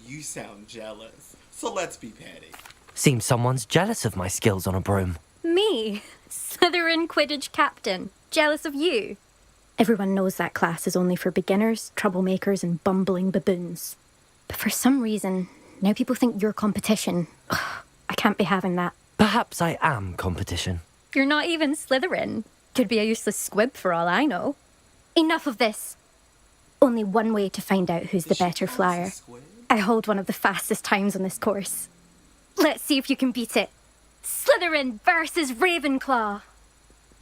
you sound jealous. So let's be petty. Seems someone's jealous of my skills on a broom. Me? Slytherin Quidditch captain. Jealous of you? Everyone knows that class is only for beginners, troublemakers, and bumbling baboons. But for some reason, now people think you're competition. Ugh, I can't be having that. Perhaps I am competition. You're not even Slytherin. Could be a useless squib for all I know. Enough of this. Only one way to find out who's the better flyer. I hold one of the fastest times on this course. Let's see if you can beat it. Slytherin versus Ravenclaw.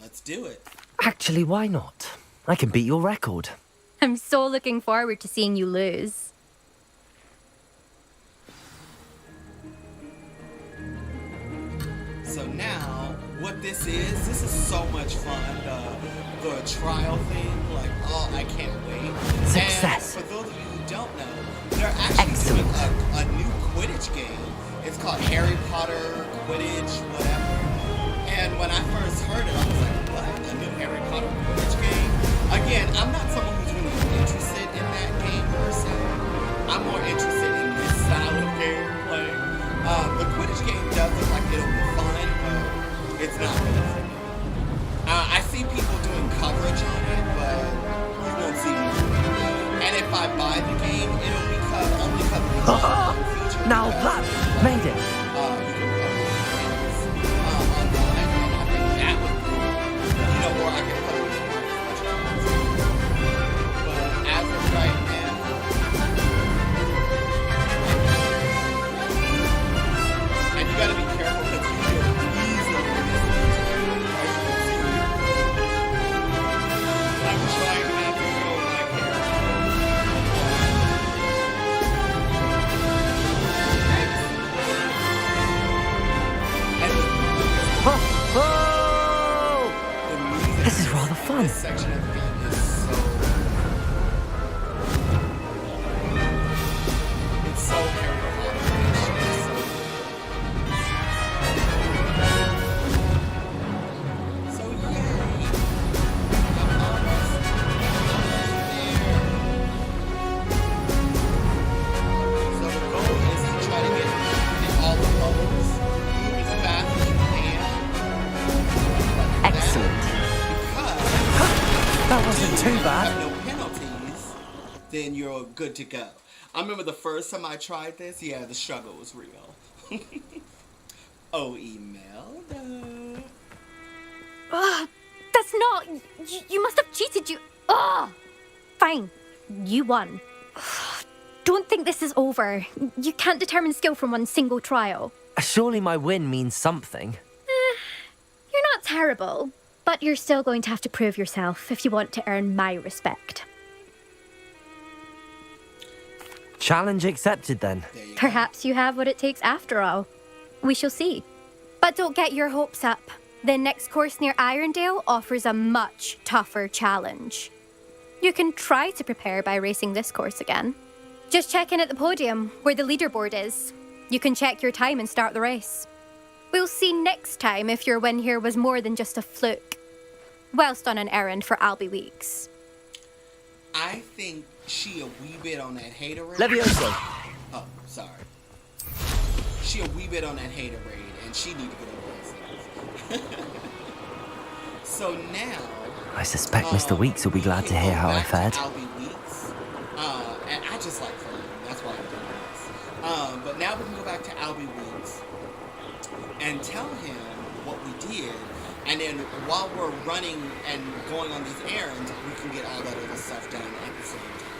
Let's do it. Actually, why not? I can beat your record. I'm so looking forward to seeing you lose. So now, what this is so much fun. The trial thing, like, oh, I can't wait. Success. And for those of you who don't know, they're actually doing a new Quidditch game. It's called Harry Potter Quidditch, whatever. And when I first heard it, I was like, what? A new Harry Potter Quidditch game? Again, I'm not someone who's really interested in that game per se. I'm more interested in this style of gameplay. The Quidditch game does look like it'll be fun, but it's not really for me. I see people doing coverage on it, but you won't see me doing it. And if I buy the game, it'll be only because of the feature. Now that made it. You can play games online, and I think that would be, or I can play with but as of right now, and you gotta be careful because you can easily I'm trying not to go like here. This is rather fun. This section of the game is so... It's so Harry Potter-ish. So yay! I'm almost there. So the goal is to try to get in all the bubbles, move as fast as you can. Excellent. That wasn't too bad. If you have no penalties, then you're good to go. I remember the first time I tried this, the struggle was real. Oh, Imelda. That's not... You must have cheated, you... Ugh! Fine. You won. Don't think this is over. You can't determine skill from one single trial. Surely my win means something. You're not terrible, but you're still going to have to prove yourself if you want to earn my respect. Challenge accepted then. Perhaps you have what it takes after all. We shall see. But don't get your hopes up. The next course near Irondale offers a much tougher challenge. You can try to prepare by racing this course again. Just check in at the podium, where the leaderboard is. You can check your time and start the race. We'll see next time if your win here was more than just a fluke. Whilst on an errand for Albie I think she a wee bit on that haterade. Levioso. Oh, sorry. She a wee bit on that haterade, and she need to get over herself. So now... I suspect Mr. Weeks will be glad to hear how I fared. Albie Weeks. And I just like her. That's why I'm doing this. But now we can go back to Albie Weeks and tell him what we did. And then while we're running and going on these errands, we can get all that other stuff done at the same time.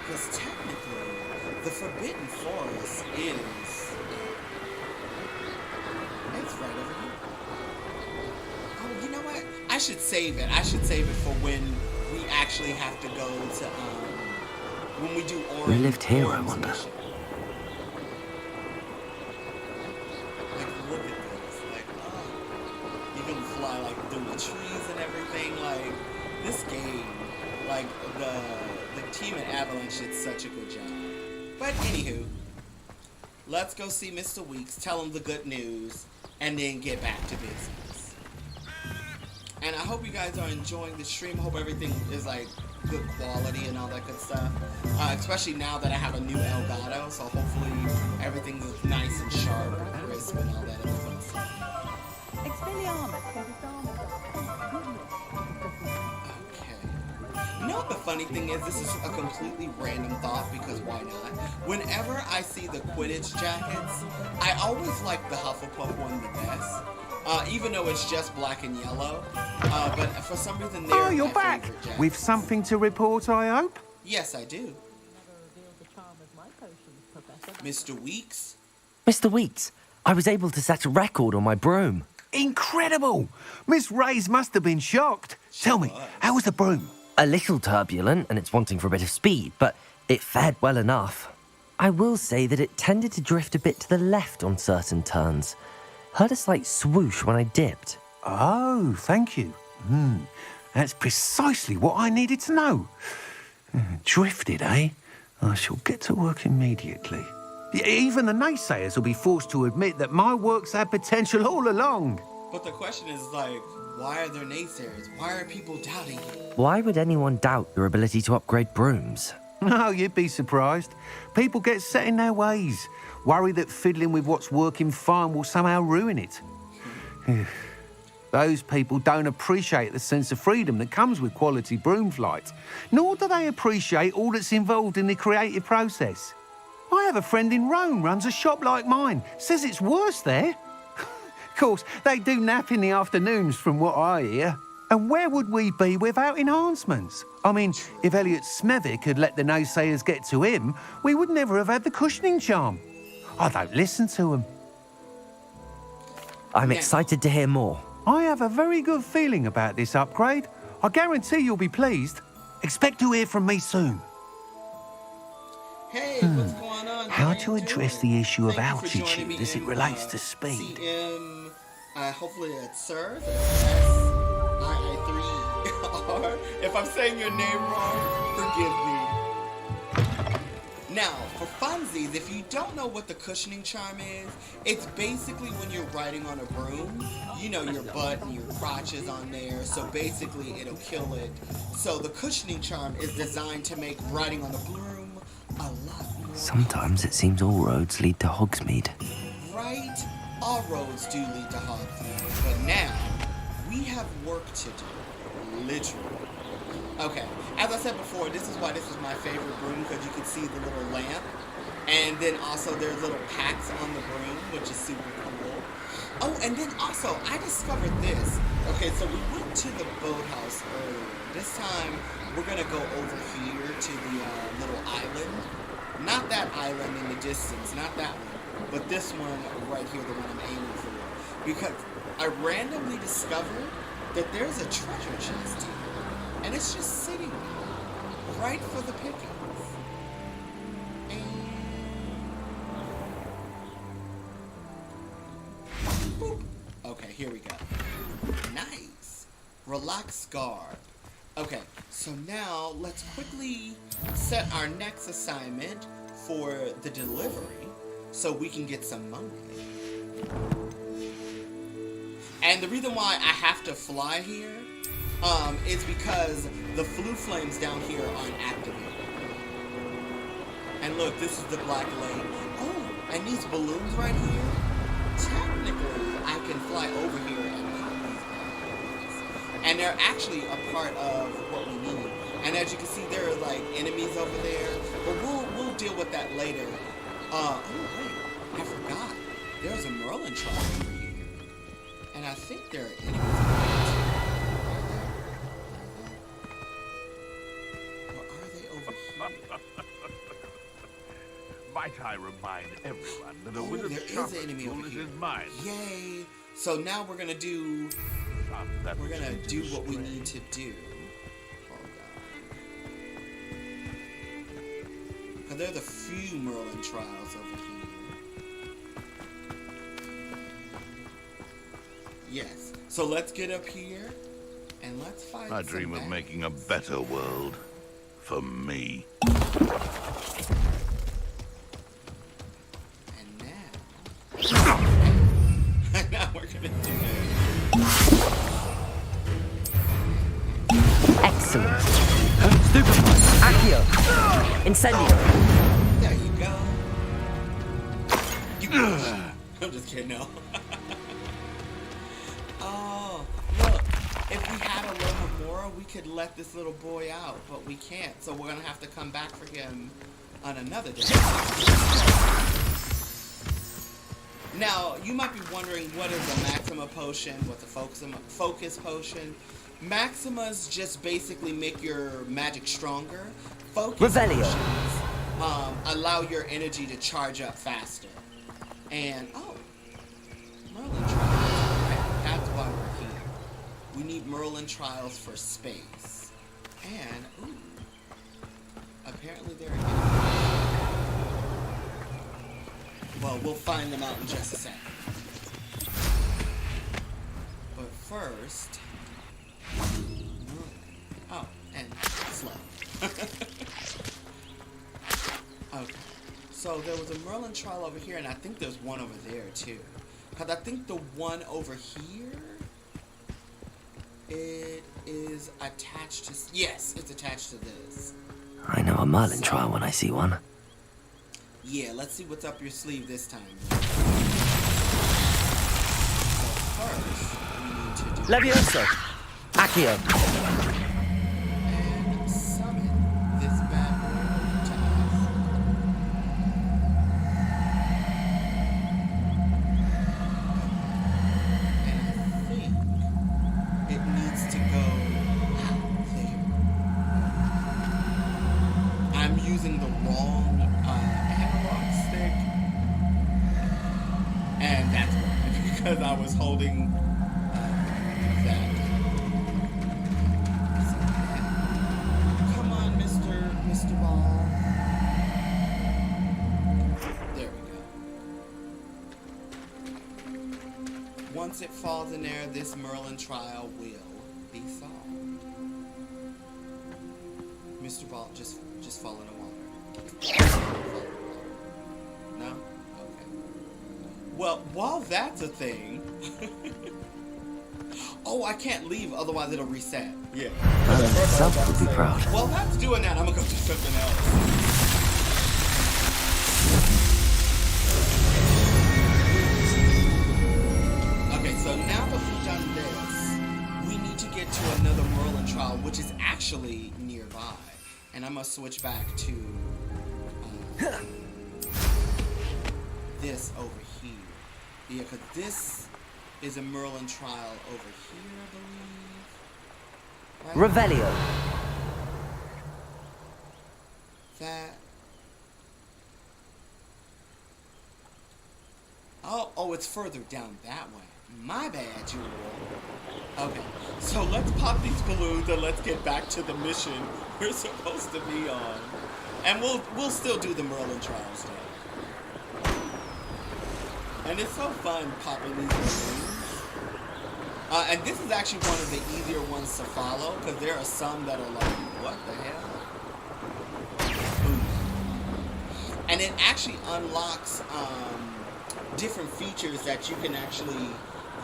Because technically, the Forbidden Forest is... It's right over here. Oh, you know what? I should save it. I should save it for when we actually have to go to, when we do Orange. We lived here, I Orange wonder. mission. Like, look at this. Like, oh. You can fly, like, through the trees and everything. Like, this game, like, the team at Avalanche did such a good job. But, anywho, let's go see Mr. Weeks, tell him the good news, and then get back to business. And I hope you guys are enjoying the stream. I hope everything is like good quality and all that good stuff. Especially now that I have a new Elgato, so hopefully everything is nice and sharp and crisp and all that other fun stuff. Okay. You know what the funny thing is? This is a completely random thought because why not? Whenever I see the Quidditch jackets, I always like the Hufflepuff one the best. Even though it's just black and yellow. But for some reason they're you're my back. favorite jackets. With something to report, I hope? Yes, I do. Mr. Weeks? Mr. Weeks, I was able to set a record on my broom. Incredible! Miss Reyes must have been shocked. Tell me, how was the broom? A little turbulent, and it's wanting for a bit of speed, but it fared well enough. I will say that it tended to drift a bit to the left on certain turns. Heard a slight swoosh when I dipped. Oh, thank you. That's precisely what I needed to know. Drifted, eh? I shall get to work immediately. Even the naysayers will be forced to admit that my work's had potential all along. But the question is like, why are there naysayers? Why are people doubting you? Why would anyone doubt your ability to upgrade brooms? No, you'd be surprised. People get set in their ways, worry that fiddling with what's working fine will somehow ruin it. Those people don't appreciate the sense of freedom that comes with quality broom flight, nor do they appreciate all that's involved in the creative process. I have a friend in Rome runs a shop like mine, says it's worse there. Of course, they do nap in the afternoons from what I hear. And where would we be without enhancements? I mean, if Elliot Smethwick had let the naysayers get to him, we would never have had the cushioning charm. I don't listen to them. I'm excited to hear more. I have a very good feeling about this upgrade. I guarantee you'll be pleased. Expect to hear from me soon. Hey, what's going on? How to address the issue of Thank you for joining altitude me as it in, relates to speed. CM, hopefully it's Sir. III. If I'm saying your name wrong, forgive me. Now, for funsies, if you don't know what the cushioning charm is, it's basically when you're riding on a broom, you know, your butt and your crotch is on there, so basically it'll kill it. So the cushioning charm is designed to make riding on a broom a lot more. Sometimes it seems all roads lead to Hogsmeade. Right? All roads do lead to Hogwarts, but now we have work to do, literally. Okay, as I said before, this is why this is my favorite broom, because you can see the little lamp, and then also there's little packs on the broom, which is super cool. Oh, and then also, I discovered this. Okay, so we went to the boathouse earlier. This time, we're gonna go over here to the little island. Not that island in the distance, not that one, but this one right here, the one I'm aiming for. Because I randomly discovered that there's a treasure chest here. And it's just sitting there, right for the pickings. And boop. Okay, here we go. Nice. Relax guard. Okay, so now let's quickly set our next assignment for the delivery so we can get some money. And the reason why I have to fly here is because the flue flames down here aren't activated. And look, this is the Black Lake. Oh, and these balloons right here, technically I can fly over here and pop these balloons. And they're actually a part of what we need. And as you can see, there are like enemies over there, but we'll deal with that later. Oh wait, I forgot. There's a Merlin tribe over here. And I think there are enemies. Might I remind everyone that a wizard's there is sharpest an enemy tool over is here. his mind. Yay! So now we're gonna do what we need to do. Hold on. Because there's a few Merlin trials over here. Yes. So let's get up here and let's fight. I dream of making a better world for me. Now we're gonna do that. Excellent. Stupefy. Accio. Incendio. There you go. I'm just kidding, no. Oh, look. If we had a little more, we could let this little boy out, but we can't. So we're gonna have to come back for him on another day. Now, you might be wondering what is a Maxima potion, what's a focus potion. Maximas just basically make your magic stronger. Focus potions allow your energy to charge up faster. And, oh, Merlin trials. Right, that's why we're here. We need Merlin trials for space. And, ooh, apparently they're here. Well, we'll find them out in just a second. But first... Oh, and slow. Okay. So there was a Merlin trial over here, and I think there's one over there, too. Because I think the one over here... It is attached to... Yes, it's attached to this. I know a Merlin trial when I see one. Yeah, let's see what's up your sleeve this time. So first, we need to do... Levioso! Accio! And summon this bad boy over to us. And I think it needs to go out there. I'm using the wrong analog stick, and that's why, because I was holding that. So, come on, Mr. Ball. There we go. Once it falls in there, this Merlin trial will be solved. Mr. Ball, just fall in the water. No? Okay. Well, while that's a thing... Oh, I can't leave, otherwise it'll reset. Yeah. Self would be proud. Well, that's doing that. I'm gonna go do something else. Okay, so now that we've done this, we need to get to another Merlin trial, which is actually nearby. And I'm gonna switch back to this over here. Yeah, because this is a Merlin trial over here, I believe. Right? Revelio. That. Oh, it's further down that way. My bad, you all. Okay, so let's pop these balloons and let's get back to the mission we're supposed to be on. And we'll still do the Merlin trials though. And it's so fun popping these balloons. And this is actually one of the easier ones to follow, because there are some that are like, what the hell? Ooh. And it actually unlocks different features that you can actually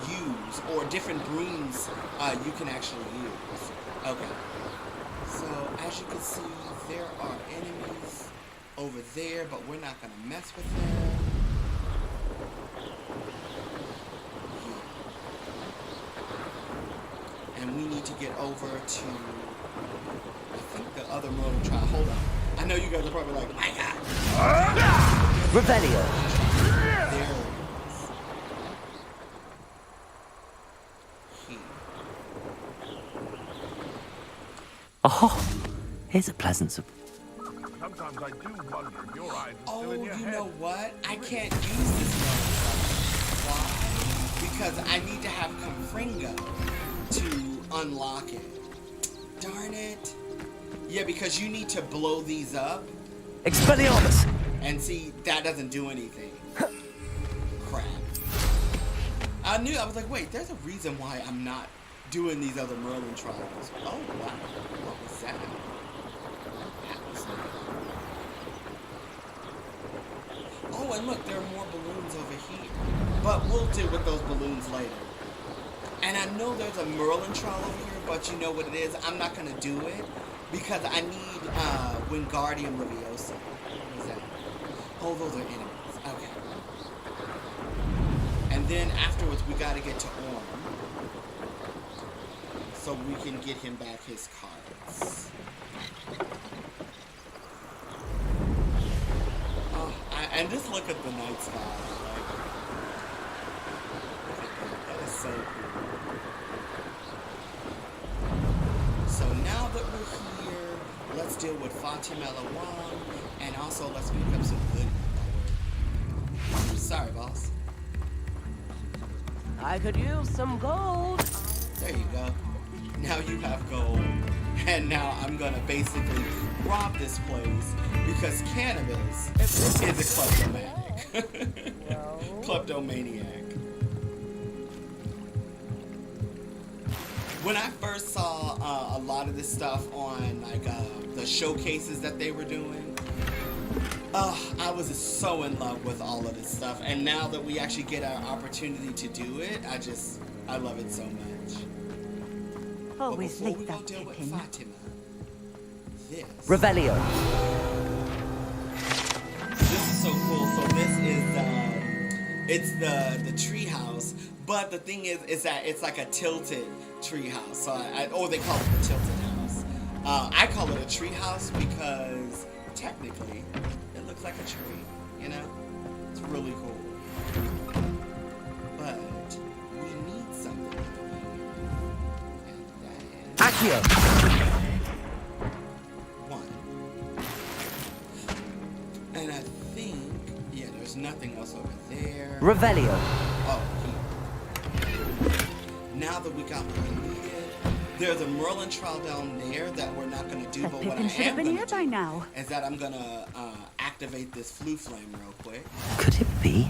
use, or different brooms you can actually use. Okay. So, as you can see, there are enemies over there, but we're not going to mess with them. And we need to get over to, I think, the other Merlin trial. Hold on. I know you guys are probably like, Micah! Revelio. There it is. Oh, here's a pleasant surprise. Sometimes I do wonder if your eyes are still in your You head. know what? I can't use this Merlin trial. Why? because I need to have Confringo to unlock it. Darn it. Yeah, because you need to blow these up. Expelliarmus! And see, that doesn't do anything. Crap. I was like, wait, there's a reason why I'm not doing these other Merlin trials. Oh, wow. What was that? That was nice. Oh, and look, there are more balloons over here. But we'll deal with those balloons later. And I know there's a Merlin trial over here, but you know what it is? I'm not going to do it because I need Wingardium Leviosa. What is that? Oh, those are enemies. Okay. And then afterwards, we got to get to Orm. So we can get him back his cards. Oh, and just look at the night sky. Like, that is so cool. So now that we're here, let's deal with Fatima Lawan, and also let's pick up some good. Sorry, boss. I could use some gold. There you go. Now you have gold. And now I'm gonna basically rob this place because cannabis is a kleptomaniac. Kleptomaniac. When I first saw a lot of this stuff on like the showcases that they were doing, I was so in love with all of this stuff. And now that we actually get our opportunity to do it, I love it so much. Always but before like we that go deal with Pippin. Fatima, this. Revelio. This is so cool. So this is it's the tree house, but the thing is that it's like a tilted tree house. So or they call it the tilted house. I call it a tree house because technically it looks like a tree. You know, it's really cool. But we need something. Accio. One. And I think, yeah, there's nothing else over there. Revelio. Oh, here. Now that we got what we needed, there's a Merlin trial down there that we're not going to do, That but what I Pippin should have am been going here to by do now. is that I'm going to activate this Flu Flame real quick. Could it be?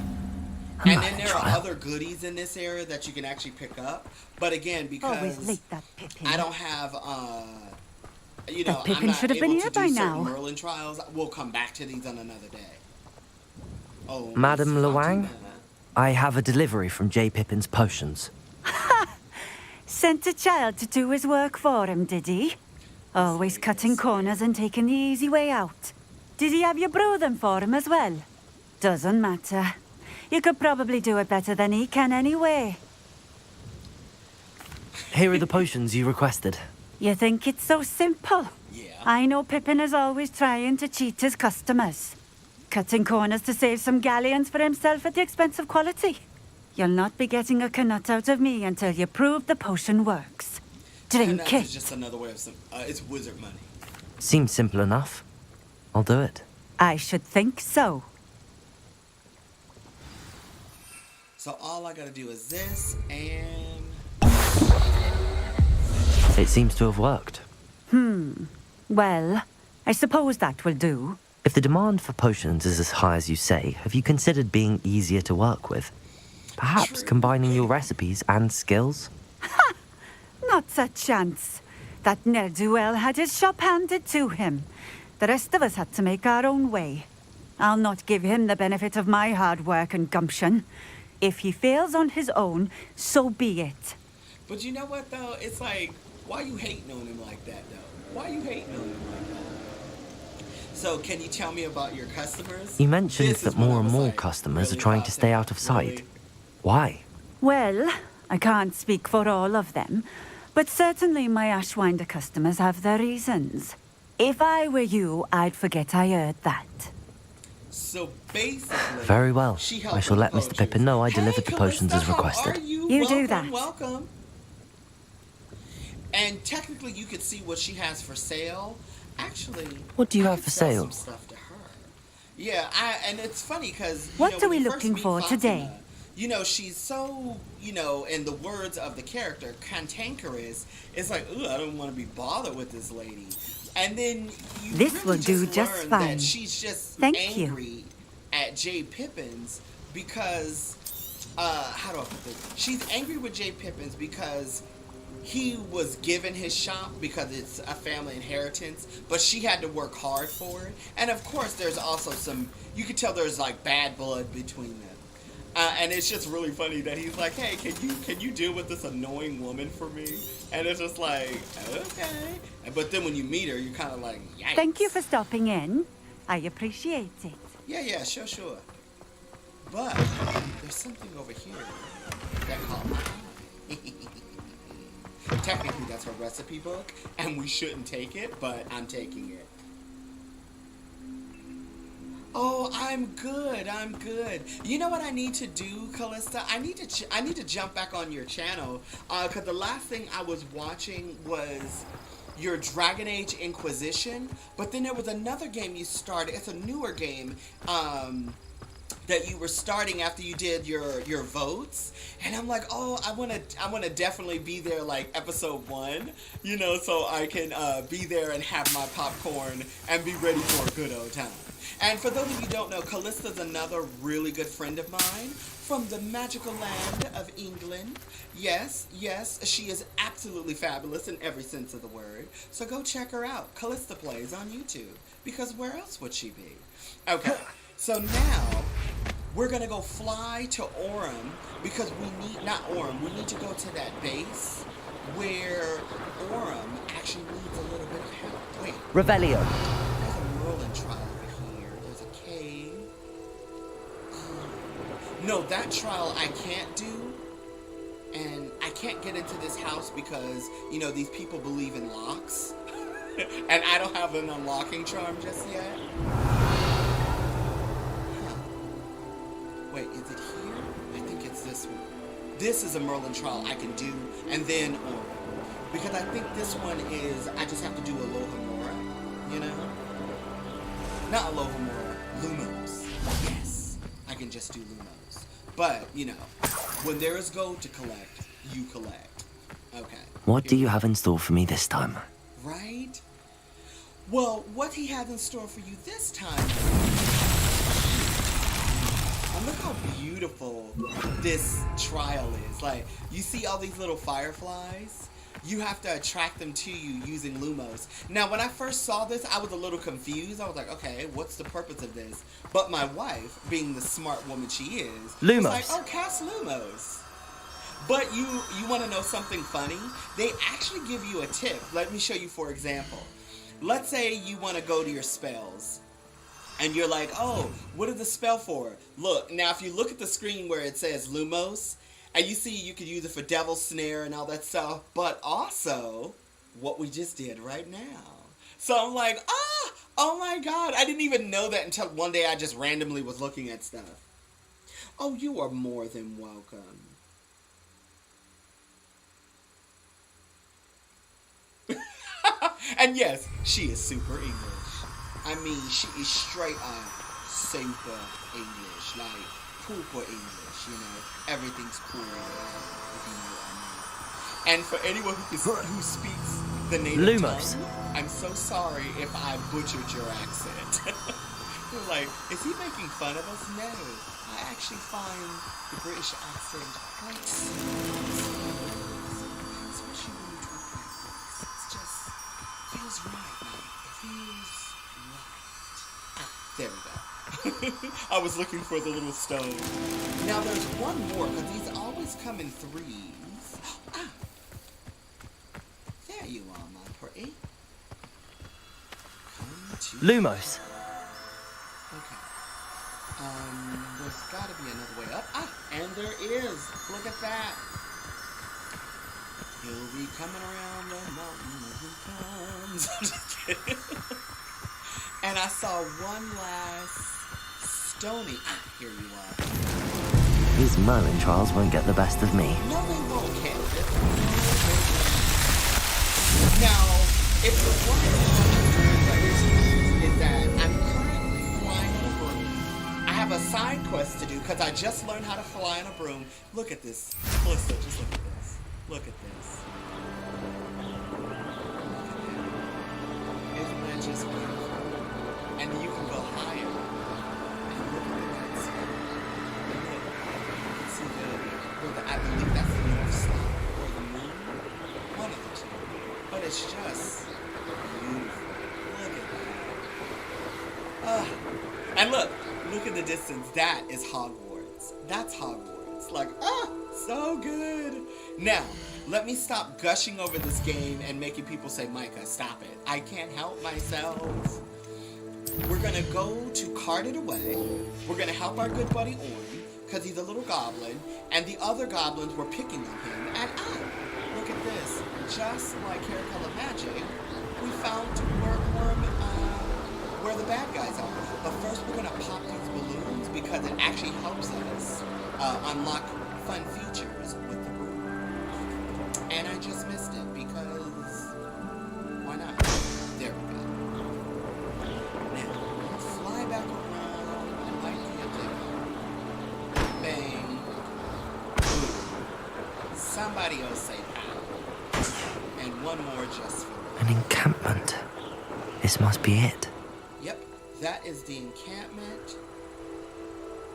And then there are other goodies in this area that you can actually pick up. But again, Always because like that Pippin. I don't have, you That know, I'm Pippin not should have able been to here do by certain now. Merlin trials. We'll come back to these on another day. Oh, Madam Miss Luang, Fatima. I have a delivery from J. Pippin's potions. Sent a child to do his work for him, did he? Always cutting corners and taking the easy way out. Did he have you brew them for him as well? Doesn't matter. You could probably do it better than he can anyway. Here are the potions you requested. You think it's so simple? Yeah. I know Pippin is always trying to cheat his customers. Cutting corners to save some galleons for himself at the expense of quality. You'll not be getting a canut out of me until you prove the potion works. Drink It's it. just another way of some. It's wizard money. Seems simple enough. I'll do it. I should think so. So all I gotta do is this, and It seems to have worked. Well, I suppose that will do. If the demand for potions is as high as you say, have you considered being easier to work with? Perhaps combining your recipes and skills? Not a chance. That ne'er-do-well had his shop handed to him. The rest of us had to make our own way. I'll not give him the benefit of my hard work and gumption. If he fails on his own, so be it. but you know what though? It's like, why you hating on him like that though? Why you hating on him like that? So can you tell me about your customers? You mentioned This is that when I more and was more like, customers really are trying to stay about out of that, sight. really? Why? Well, I can't speak for all of them, but certainly my Ashwinder customers have their reasons. If I were you, I'd forget I heard that. So basically, Very well. she I helped shall with let the Mr. Pippin know I delivered the potions as Calista, how requested. are you? You welcome, do that. Welcome. And technically, you could see what she has for sale. Actually, What do you I have could for sell sale? some stuff to her. Yeah, and it's funny because What are we looking for today? she's so, in the words of the character, cantankerous. It's like, ooh, I don't want to be bothered with this lady. And then you This really will just do just learn fine. that she's just Thank you. angry at Jay Pippins because, how do I put this? She's angry with Jay Pippins because he was given his shop because it's a family inheritance, but she had to work hard for it. And of course, there's also you could tell there's like bad blood between them. And it's just really funny that he's like, hey, can you deal with this annoying woman for me? And it's just like, okay. But then when you meet her, you're kind of like, yikes. Thank you for stopping in. I appreciate it. Yeah, sure. But there's something over here that caught my eye. Technically, that's her recipe book, and we shouldn't take it, but I'm taking it. Oh, I'm good. You know what I need to do, Callista? I need to jump back on your channel, because the last thing I was watching was your Dragon Age Inquisition, but then there was another game you started. It's a newer game, that you were starting after you did your votes, and I'm like, oh, I want to definitely be there like episode 1, so I can be there and have my popcorn and be ready for a good old time. And for those of you who don't know, Callista's another really good friend of mine from the magical land of England. Yes, she is absolutely fabulous in every sense of the word. So go check her out. Callista Plays on YouTube, because where else would she be? Okay, so now we're going to go fly to Orem, because we need to go to that base where Orem actually needs a little bit of help. Wait. Revelio. There's a Merlin trial over here. There's a cave. No, that trial I can't do. And I can't get into this house because, these people believe in locks. And I don't have an unlocking charm just yet. Wait, is it here? I think it's this one. This is a Merlin trial I can do, and then Orem. Because I think this one is, I just have to do Alohomora, Not Alohomora, Lumos. Yes, I can just do Lumos. But, when there is gold to collect, you collect. Okay. What do you have in store for me this time? Right? Well, what he has in store for you this time... And look how beautiful this trial is. Like, you see all these little fireflies? You have to attract them to you using Lumos. Now, when I first saw this, I was a little confused. I was like, okay, what's the purpose of this? But my wife, being the smart woman she is, was like, oh, cast Lumos. But you want to know something funny? They actually give you a tip. Let me show you, for example. Let's say you want to go to your spells. And you're like, oh, what is the spell for? Look, now if you look at the screen where it says Lumos, and you see you could use it for Devil's Snare and all that stuff, but also what we just did right now. So I'm like, oh my God. I didn't even know that until one day I just randomly was looking at stuff. Oh, you are more than welcome. And yes, she is super English. I mean, she is straight up super English, like pooper English, Everything's cool, if you know what I mean. And for anyone who speaks the native tongue, I'm so sorry if I butchered your accent. You're like, is he making fun of us? No, I actually find the British accent quite smooth. Especially when you talk like this. It's just feels right, man. It feels right. There we go. I was looking for the little stone. Now there's one more, because these always come in threes. There you are, my pretty. Lumos. Okay. There's gotta be another way up. And there is. Look at that. He'll be coming around the mountain when he comes. I'm just kidding. And I saw one last stony. Here you are. These Merlin trials won't get the best of me. No, they won't, Ken. Now, if you're wondering is that I'm currently flying over, I have a side quest to do because I just learned how to fly on a broom. Look at this. Calista, just look at this. Look at this. Isn't that just beautiful? And you can go higher. And look at the cutscene. And look, you can see I believe that's the North Star or the moon. One of the two. But it's just beautiful. Look at that. And look at the distance. That is Hogwarts. That's Hogwarts. Like, so good. Now, let me stop gushing over this game and making people say, Micah, stop it. I can't help myself. We're going to go to Cart It Away. We're going to help our good buddy Orm, because he's a little goblin, and the other goblins were picking on him. And look at this. Just like Harry Color Magic, we found where the bad guys are. But first we're going to pop these balloons because it actually helps us unlock fun features with the broom. And I just missed it because why not? There we go. Now, fly back around and like the objective. Bang. Boom. Somebody else say pow. And one more just for An encampment. This must be it. Yep, that is the encampment.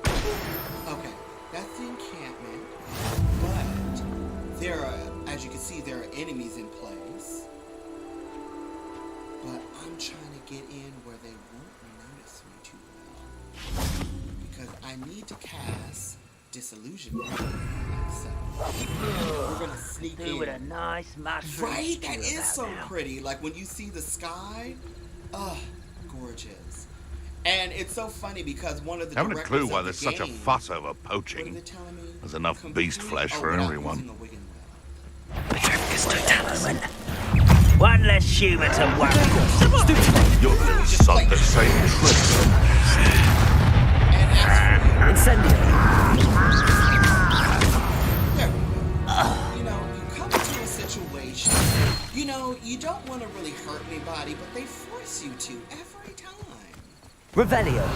Okay, that's the encampment. But there are, as you can see, there are enemies in place. But I'm trying to get in where they won't notice me too well. Because I need to cast Disillusionment. Like so. We're gonna sneak in. With a nice mushroom. Right? That is so pretty. Like when you see the sky, gorgeous. And it's so funny because one of the Haven't a clue why there's such a fuss over poaching. There's enough beast flesh for everyone. One less human to worry. Your little son the same trick. Incendio. You come into a situation, you don't want to really hurt anybody, but they force you to every time. Revelio.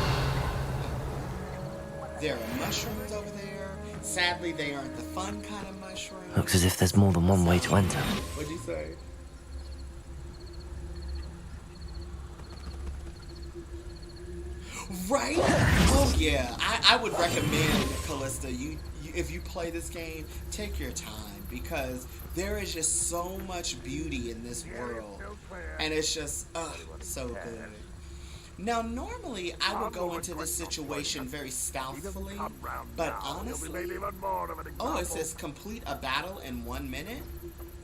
There are mushrooms over there. Sadly, they aren't the fun kind of mushrooms. Looks as if there's more than one way to enter. What'd you say? Right? Oh yeah, I would recommend, Callista, if you play this game, take your time because there is just so much beauty in this world, and it's just so good. Now, normally I would go into this situation very stealthily, but honestly, it says complete a battle in 1 minute.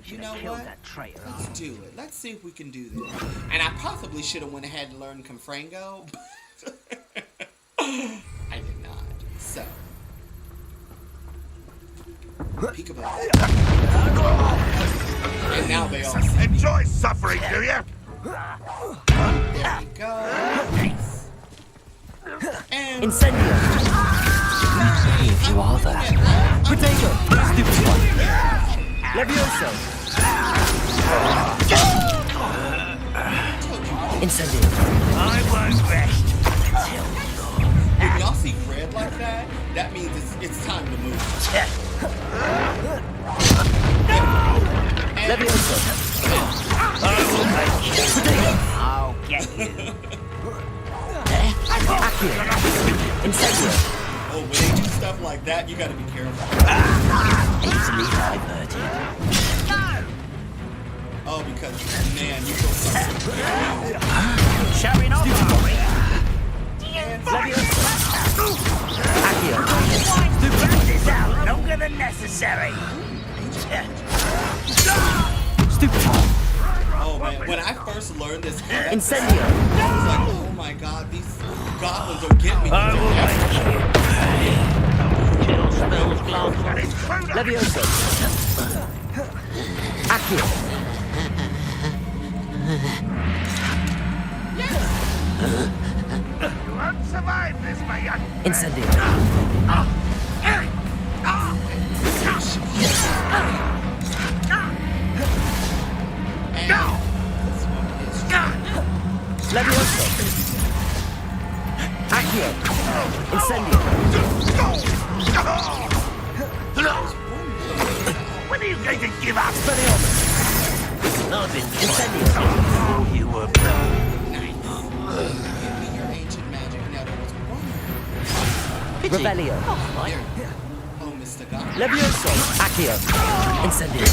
You know what? Let's do it. Let's see if we can do this. And I possibly should have went ahead and learned Confrango. I did not. So. Peekaboo. And now they all see. Enjoy suffering, do you? There we go. And Incendio. If you are there. Potato. Stupid one. Levioso. Incendio. I won't rest until when y'all see red like that, that means it's time to move. Levioso. I will make you. I'll get you. Accio. Incendio. Oh, when they do stuff like that, you gotta be careful. Easily diverted. Oh, because, man, you go something. Showing off, are we? Accio. To drag this out longer than necessary. Stupid. Oh, man, when I first learned this class, Incendio. I was like, oh my god, these goblins will get me. I will make you pay. Till spells close. Levioso. Accio. You won't survive this, my young friend. Incendio. Levioso. Accio. Accio! Incendio! When are you going to give up? Not in Incendio! before you were born. Your ancient magic never was one. Revelio! Oh, Mr. God. Levioso! Accio! Incendio!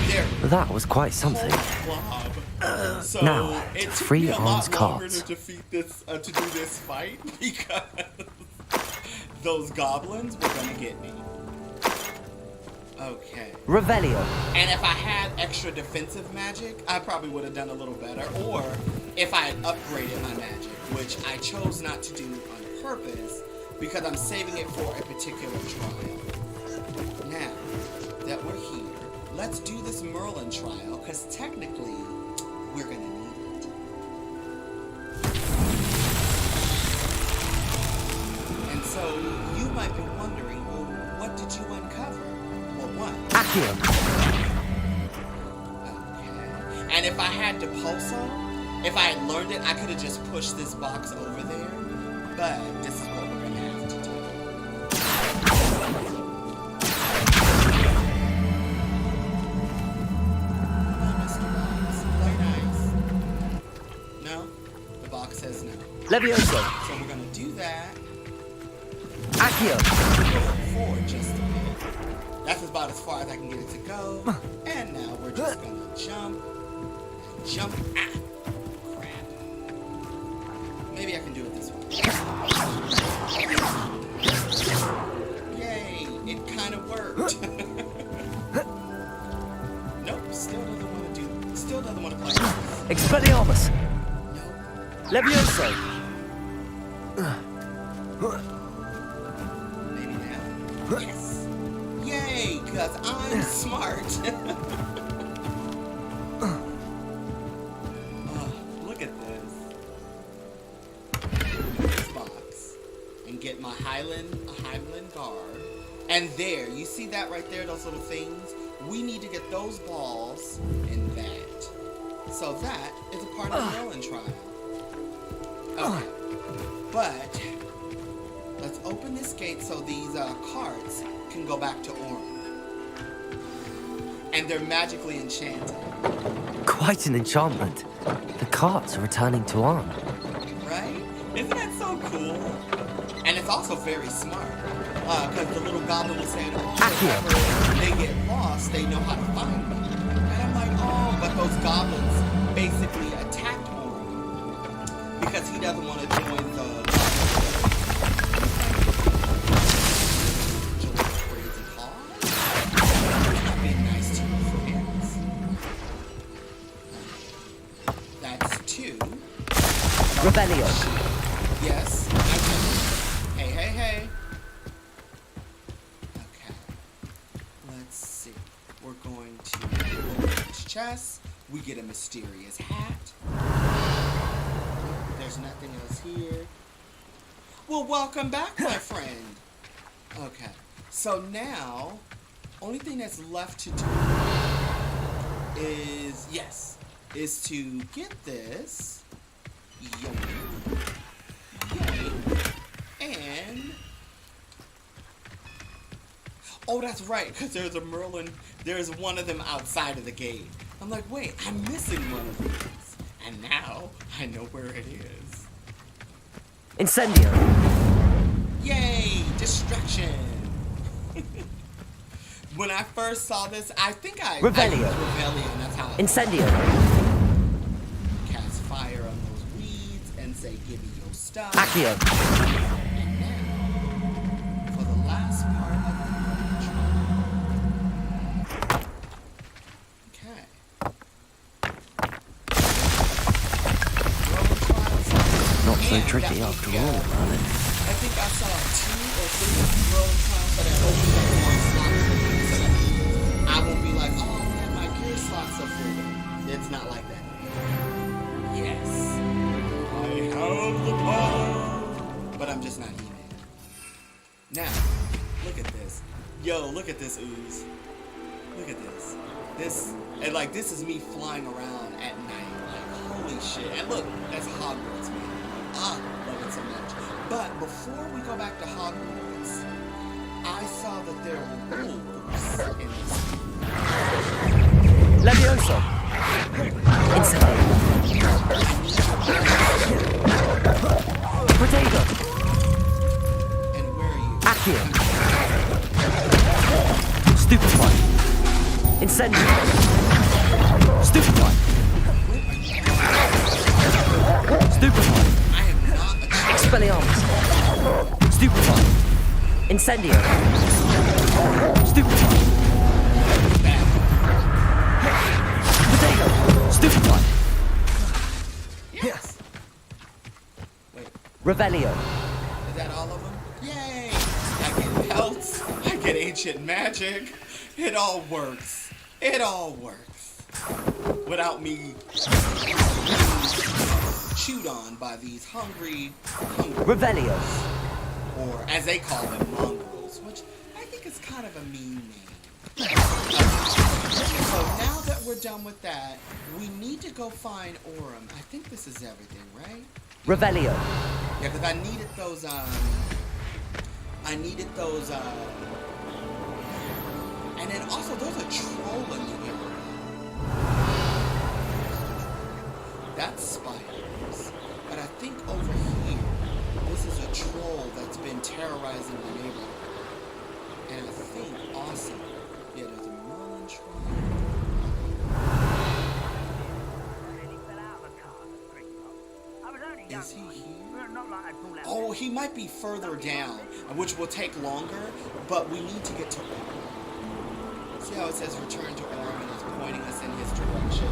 There. That was quite something. So Now, it took free me a arms lot longer cards. to defeat this, to do this fight because those goblins were gonna get me. Okay. Revelio! And if I had extra defensive magic, I probably would have done a little better. Or if I had upgraded my magic, which I chose not to do on purpose because I'm saving it for a particular trial. Now that we're here, let's do this Merlin trial because technically we're gonna need it. And so you might be wondering, well, what did you uncover? Well, what? Accio! Okay. And if I had Depulso, if I had learned it, I could have just pushed this box over there. But this is what we're gonna have to do. No? The box says no. Levioso! So we're gonna do that. Accio! Go forward just a bit. That's about as far as I can get it to go. And now we're just gonna jump. Jump. Ah! Crap. Maybe I can do it this way. Yay! It kind of worked. Nope, still doesn't want to play. Expelliarmus! Nope. Levioso! Maybe now. Yes! Yay, because I'm smart. Look at this. This box. And get my Highland guard. And there, you see that right there, those little things? We need to get those balls and that. So that is a part of the Merlin trial. Okay. But let's open this gate so these cards can go back to orange. And they're magically enchanted. Quite an enchantment. The carts are returning to Arn. Right? Isn't that so cool? And it's also very smart. Because the little goblin was saying, oh, whenever they get lost, they know how to find me. And I'm like, oh, but those goblins basically attacked Orin because he doesn't want to join the crazy cause. Not being nice to your friends. That's 2. Revelio! Yes, I will. Hey. Okay. Let's see. We're going to open this chest. We get a mysterious hat. There's nothing else here. Well, welcome back, my friend. Okay. So now, only thing that's left to do is to get this. Yay. And oh, that's right, because there's a Merlin. There's one of them outside of the gate. I'm like, wait, I'm missing one of these, and now I know where it is. Incendio! Yay! Distraction. When I first saw this, I think I used Revelio, and that's how. Incendio! Cast fire on those weeds and say, "Give me your stuff." Accio! And now, for the last part of the okay. Not so tricky after all, Merlin. I think I saw 2 or 3 Rolling Trials that had opened up more slots for me, so that I won't be like, oh man, my gear slots are full. It's not like that. Yes, I have the power, but I'm just not He-Man. Now, look at this. Yo, look at this ooze. Look at this. This is me flying around at night. Like, holy shit. And look, that's Hogwarts, man. Love it so much. But before we go back to Hogwarts, I saw that there were wolves in this. Levioso. Incendio. Protego. And where are you? Accio. Stupefy. Incendio. Stupefy. Stupefy. I am not a Expelliarmus. Stupefy. Incendio. Stupefy. Potato. Stupefy. Yes. Wait, Revelio. is that all of them? Yay! I get pelts. I get ancient magic. It all works. It all works. Without me chewed on by these hungry Revelio. or as they call them, mongrels, which I think is kind of a mean name. So now that we're done with that, we need to go find Aurum. I think this is everything, right? Revelio. Yeah, because I needed those, and then also there's a troll in the area. That's spiders. But I think over here, this is a troll that's been terrorizing the neighborhood. And I think also, yeah, there's a Merlin troll. Is he here? Oh, he might be further down, which will take longer, but we need to get to Aurum. See how it says return to Aurum and it's pointing us in his direction?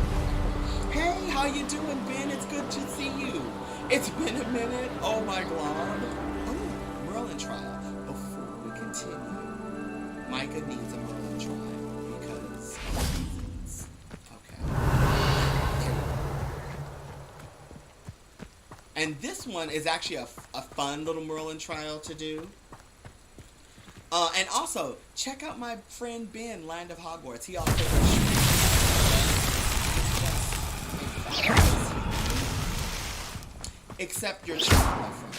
Hey, how you doing, Ben? It's good to see you. It's been a minute. Oh my god. Oh, Merlin trial. Before we continue, Micah needs a Merlin trial because of reasons. Okay. Here we go. And this one is actually a fun little Merlin trial to do. And also, check out my friend Ben, Land of Hogwarts. He also Accept your charm, my friend.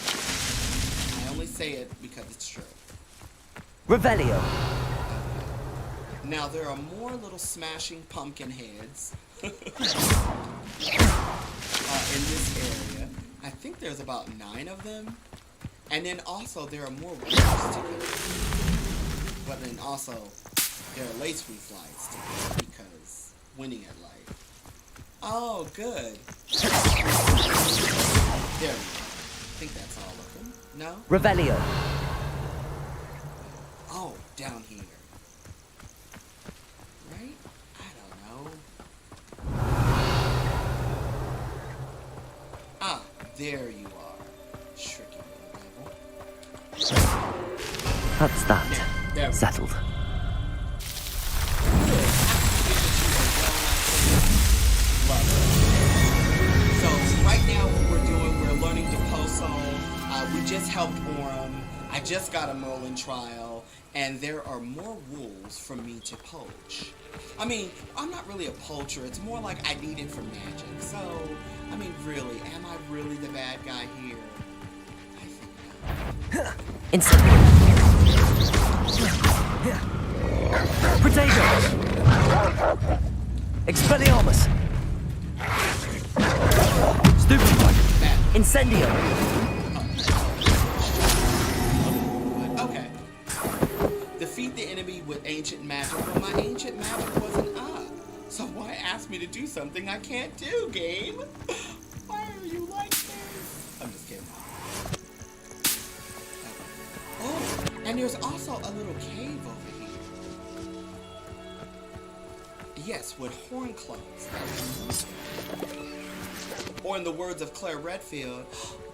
I only say it because it's true. Revelio. Now, there are more little smashing pumpkin heads in this area. I think there's about 9 of them. And then also, there are more wolves to get. But then also, there are lace free flies to get because winning at life. Oh, good. There we go. I think that's all of them. No? Revelio. Oh, down here. Right? I don't know. Ah, there you are. Tricky little devil. That's that. There we go. Settled. So right now what we're doing, we're learning to Poso. We just helped Aurum. I just got a Merlin trial, and there are more wolves for me to poach. I mean, I'm not really a poacher. It's more like I need it for magic. So, I mean, really, am I really the bad guy here? I think not. Incendio. Protego. Expelliarmus. Stupefy. Incendio. Okay. Defeat the enemy with ancient magic, but my ancient magic wasn't up. So why ask me to do something I can't do, game? Why are you like this? I'm just kidding. Okay. Oh, and there's also a little cave over here. Yes, with horn clones. Or in the words of Claire Redfield,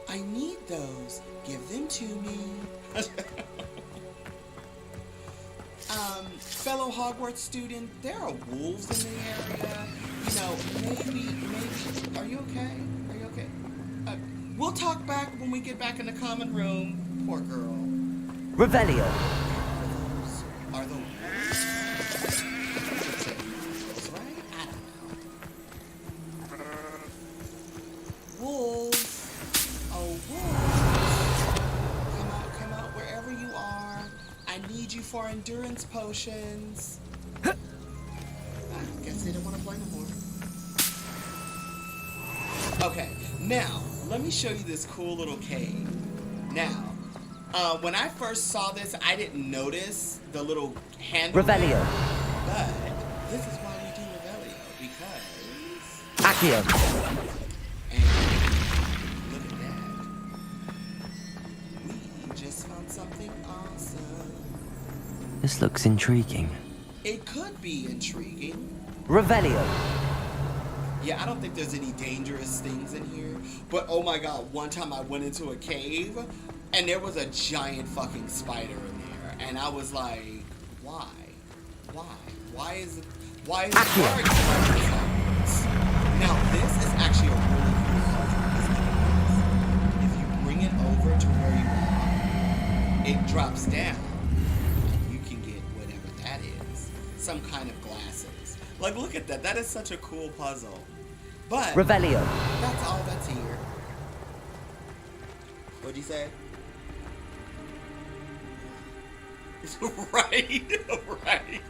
I need those. Give them to me. Fellow Hogwarts student, there are wolves in the area. You know, maybe, are you okay? Are you okay? We'll talk back when we get back in the common room. Poor girl. Revelio. Are those wolves? Right? I don't know. Wolves. Oh, wolves. for endurance potions. I guess they didn't want to play no more. Okay, now, let me show you this cool little cave. Now, when I first saw this, I didn't notice the little handle. Revelio. But this is why we do Revelio, because... Accio. And look at that. We just found something awesome. This looks intriguing. It could be intriguing. Revelio. Yeah, I don't think there's any dangerous things in here. But oh my god, one time I went into a cave and there was a giant fucking spider in there. And I was like, why? Why? Why is it hard to find this? Now this is actually a really cool puzzle. If you bring it over to where you are, it drops down. You can get whatever that is. Some kind of glasses. Like, look at that. That is such a cool puzzle. But Revelio. That's all that's here. What'd you say? Right, right.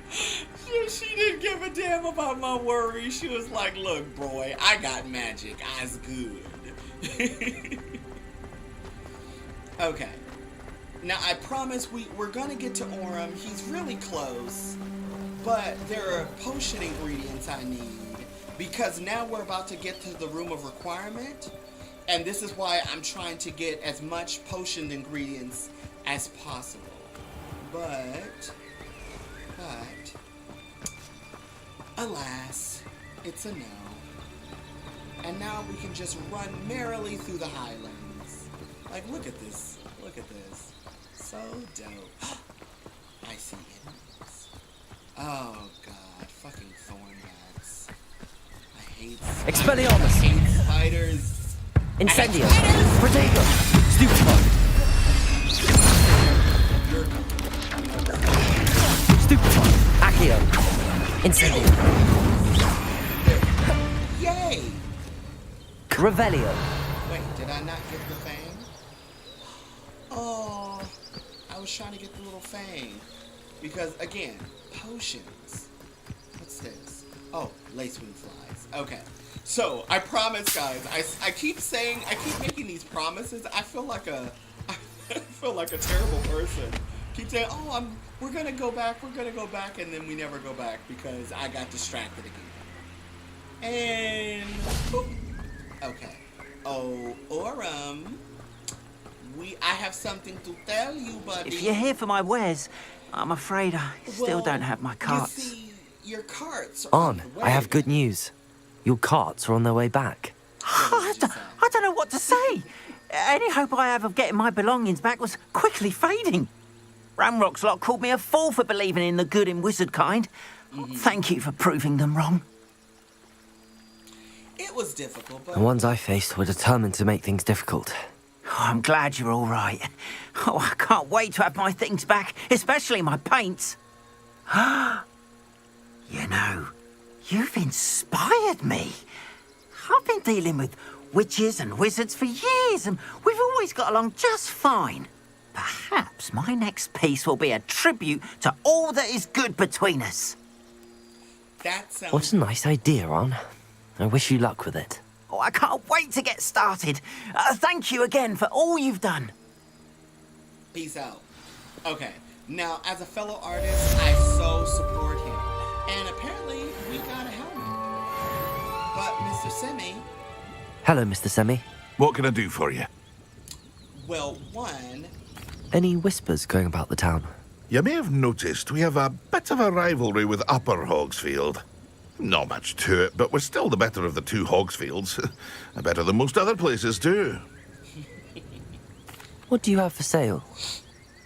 She didn't give a damn about my worries. She was like, look, boy, I got magic. I's good. Okay. Now, I promise we're going to get to Orem. He's really close. But there are potion ingredients I need. Because now we're about to get to the room of requirement. And this is why I'm trying to get as much potion ingredients as possible. But, alas, it's a no. And now we can just run merrily through the highlands. Like, look at this. Look at this. So dope. I see enemies. Oh, God. Fucking thornbats. I hate spiders. Expelliarmus. I hate spiders. Incendio. Protego. Stupefy. Stupefy. Accio. Incendio. Yay! Revelio. Wait, did I not get the fang? Oh, I was trying to get the little fang. Because, again, potions. What's this? Oh, lacewing flies. Okay. So, I promise, guys, I keep making these promises. I feel like a terrible person. Keep saying, oh, we're gonna go back, and then we never go back because I got distracted again. And, boop. Okay. Oh, Orem, I have something to tell you, buddy. If you're here for my wares, I'm afraid I still don't have my carts. You see, your carts are On. I have good news. Your carts are on their way back. I don't know what to say. Any hope I have of getting my belongings back was quickly fading. Ramrock's lot called me a fool for believing in the good in wizard kind. Thank you for proving them wrong. It was difficult, but... The ones I faced were determined to make things difficult. Oh, I'm glad you're all right. Oh, I can't wait to have my things back, especially my paints. You know, you've inspired me. I've been dealing with witches and wizards for years, and we've always got along just fine. Perhaps my next piece will be a tribute to all that is good between us. That sounds... What a nice idea, Ron. I wish you luck with it. Oh, I can't wait to get started. Thank you again for all you've done. Peace out. Okay, now as a fellow artist, I so support him. And apparently, we got a helmet. But Mr. Semi... Hello, Mr. Semi. What can I do for you? Well, one... Any whispers going about the town? You may have noticed we have a bit of a rivalry with Upper Hogsfield. Not much to it, but we're still the better of the two Hogsfields. Better than most other places, too. What do you have for sale?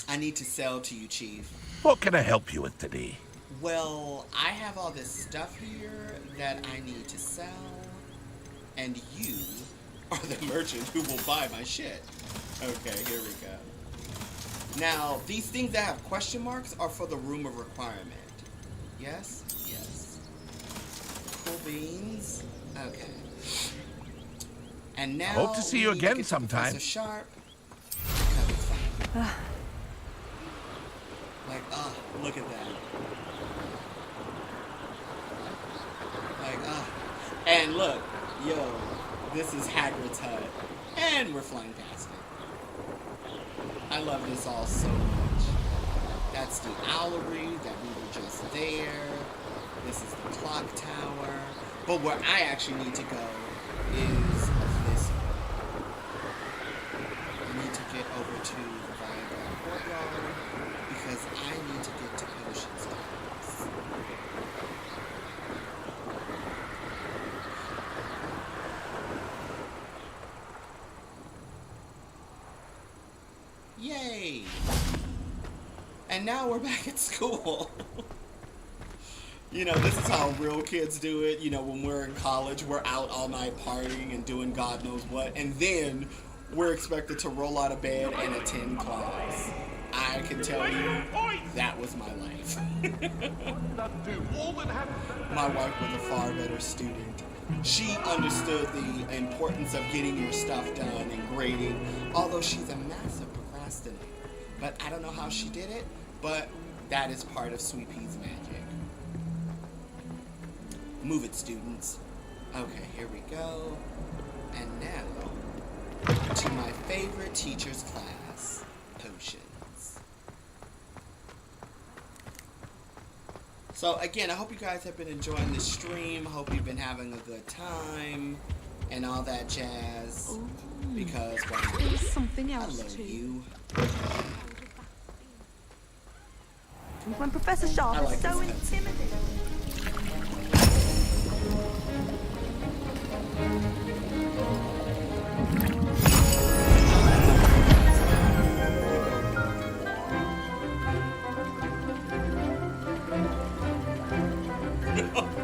I need to sell to you, Chief. What can I help you with today? Well, I have all this stuff here that I need to sell. And you are the merchant who will buy my shit. Okay, here we go. Now, these things that have question marks are for the room of requirement. Yes? Yes. Cool beans. Okay. And now... Hope to see you again sometime. Sharp. Like, oh, look at that. Like, oh. And look, yo, this is Hagrid's hut. And we're flying past it. I love this all so much. That's the owlery that we were just there. This is the clock tower. But where I actually need to go is this way. I need to get over to the Viagra courtyard because I need to get to Potions House. Yay! And now we're back at school. You know, this is how real kids do it. You know, when we're in college, we're out all night partying and doing God knows what. And then we're expected to roll out of bed and attend class. I can tell you, that was my life. My wife was a far better student. She understood the importance of getting your stuff done and grading, although she's a massive procrastinator. But I don't know how she did it, but that is part of Sweetpea's magic. Move it, students. Okay, here we go. And now, to my favorite teacher's class, potions. So again, I hope you guys have been enjoying the stream. I hope you've been having a good time and all that jazz. Ooh. Because, well, There's something else I love too. you. When Professor Sharp I like is so this cutscene. intimidating.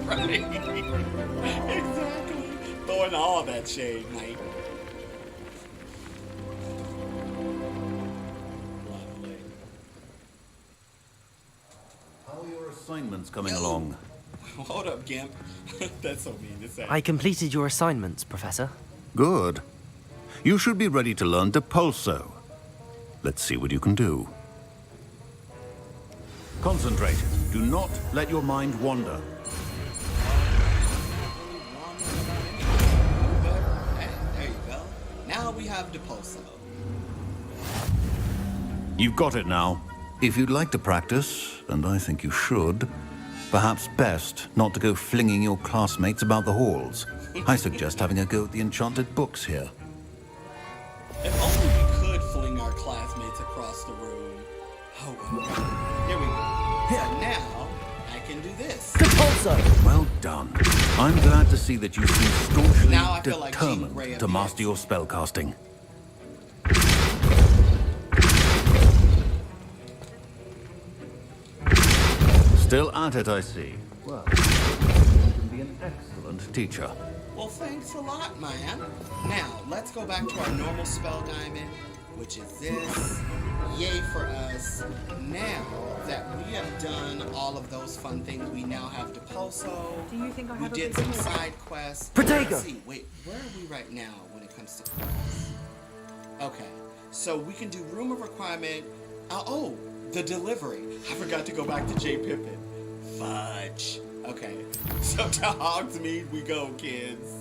Right. Exactly. Throwing all that shade, Mike. Lovely. How are your assignments coming along? Hold up, Gimp. That's so mean to say. I completed your assignments, Professor. Good. You should be ready to learn Depulso. Let's see what you can do. Concentrate. Do not let your mind wander. There you go. Now we have Depulso. You've got it now. If you'd like to practice, and I think you should, perhaps best not to go flinging your classmates about the halls. I suggest having a go at the enchanted books here. If only we could fling our classmates across the room. Oh, well. Here we go. And now, I can do this. Depulso! Well done. I'm glad to see that you seem staunchly Now I feel like Jean Grey determined of to the master your spellcasting. Still at it, I see. Well, you can be an excellent teacher. Well, thanks a lot, man. Now, let's go back to our normal spell diamond, which is this. Yay for us. Now that we have done all of those fun things, we now have Depulso. Do you think I We have a did big some head? side quests. Protego! Let's see, wait, where are we right now when it comes to quests? Okay, so we can do room of requirement. Oh, the delivery. I forgot to go back to J. Pippin. Fudge. Okay, so to Hogsmeade we go, kids.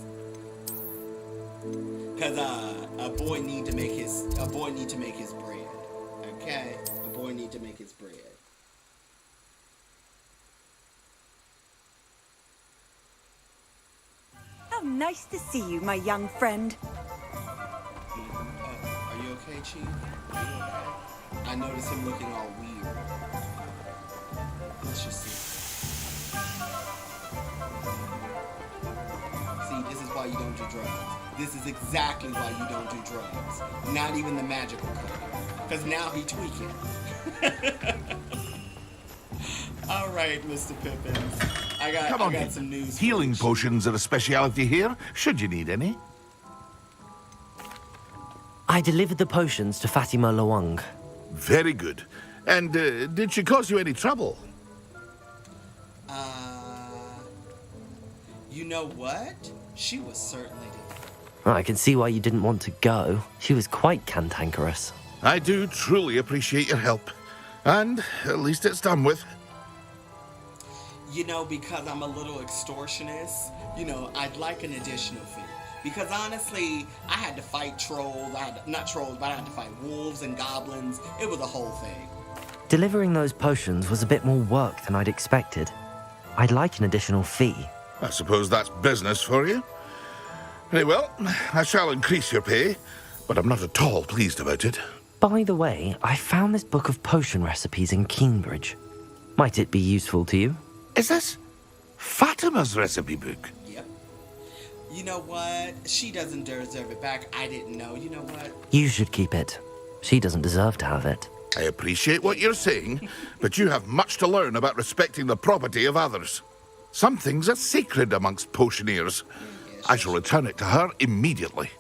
Cause a boy need to make his bread. Okay, a boy need to make his bread. How nice to see you, my young friend. Are you okay, Chief? Are you okay? I noticed him looking all weird. Let's just see. See, this is why you don't do drugs. This is exactly why you don't do drugs. Not even the magical code. Because now he tweaking. All right, Mr. Pippins. I got some news. Healing potions are a speciality here, should you need any. I delivered the potions to Fatima Lawang. Very good. And did she cause you any trouble? You know what? She was certainly I can see why you didn't want to go. She was quite cantankerous. I do truly appreciate your help. And at least it's done with. You know, because I'm a little extortionist, you know, I'd like an additional fee. Because honestly, I had to fight trolls. Not trolls, but I had to fight wolves and goblins. It was a whole thing. Delivering those potions was a bit more work than I'd expected. I'd like an additional fee. I suppose that's business for you. Very well, I shall increase your pay, but I'm not at all pleased about it. By the way, I found this book of potion recipes in Cambridge. Might it be useful to you? Is this Fatima's recipe book? Yep. You know what? She doesn't deserve it back. I didn't know. You know what? You should keep it. She doesn't deserve to have it. I appreciate what you're saying, but you have much to learn about respecting the property of others. Some things are sacred amongst potioneers. I shall return it to her immediately.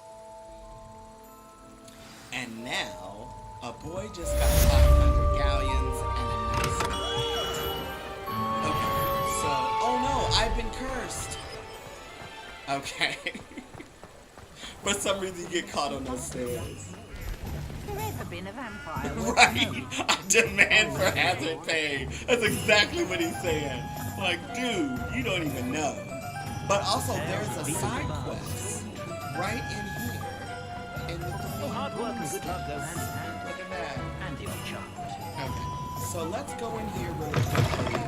And now, a boy just got 500 galleons and a nice boat. Okay, so, oh no, I've been cursed. Okay. For some reason, you get caught on those stairs. Forever been a vampire. Right. I demand for hazard pay. That's exactly what he's saying. Like, dude, you don't even know. But also, there's a side quest right in here. In the hard work and good luck go hand in hand. Look at that. And you're charmed. Okay. So let's go in here really quickly.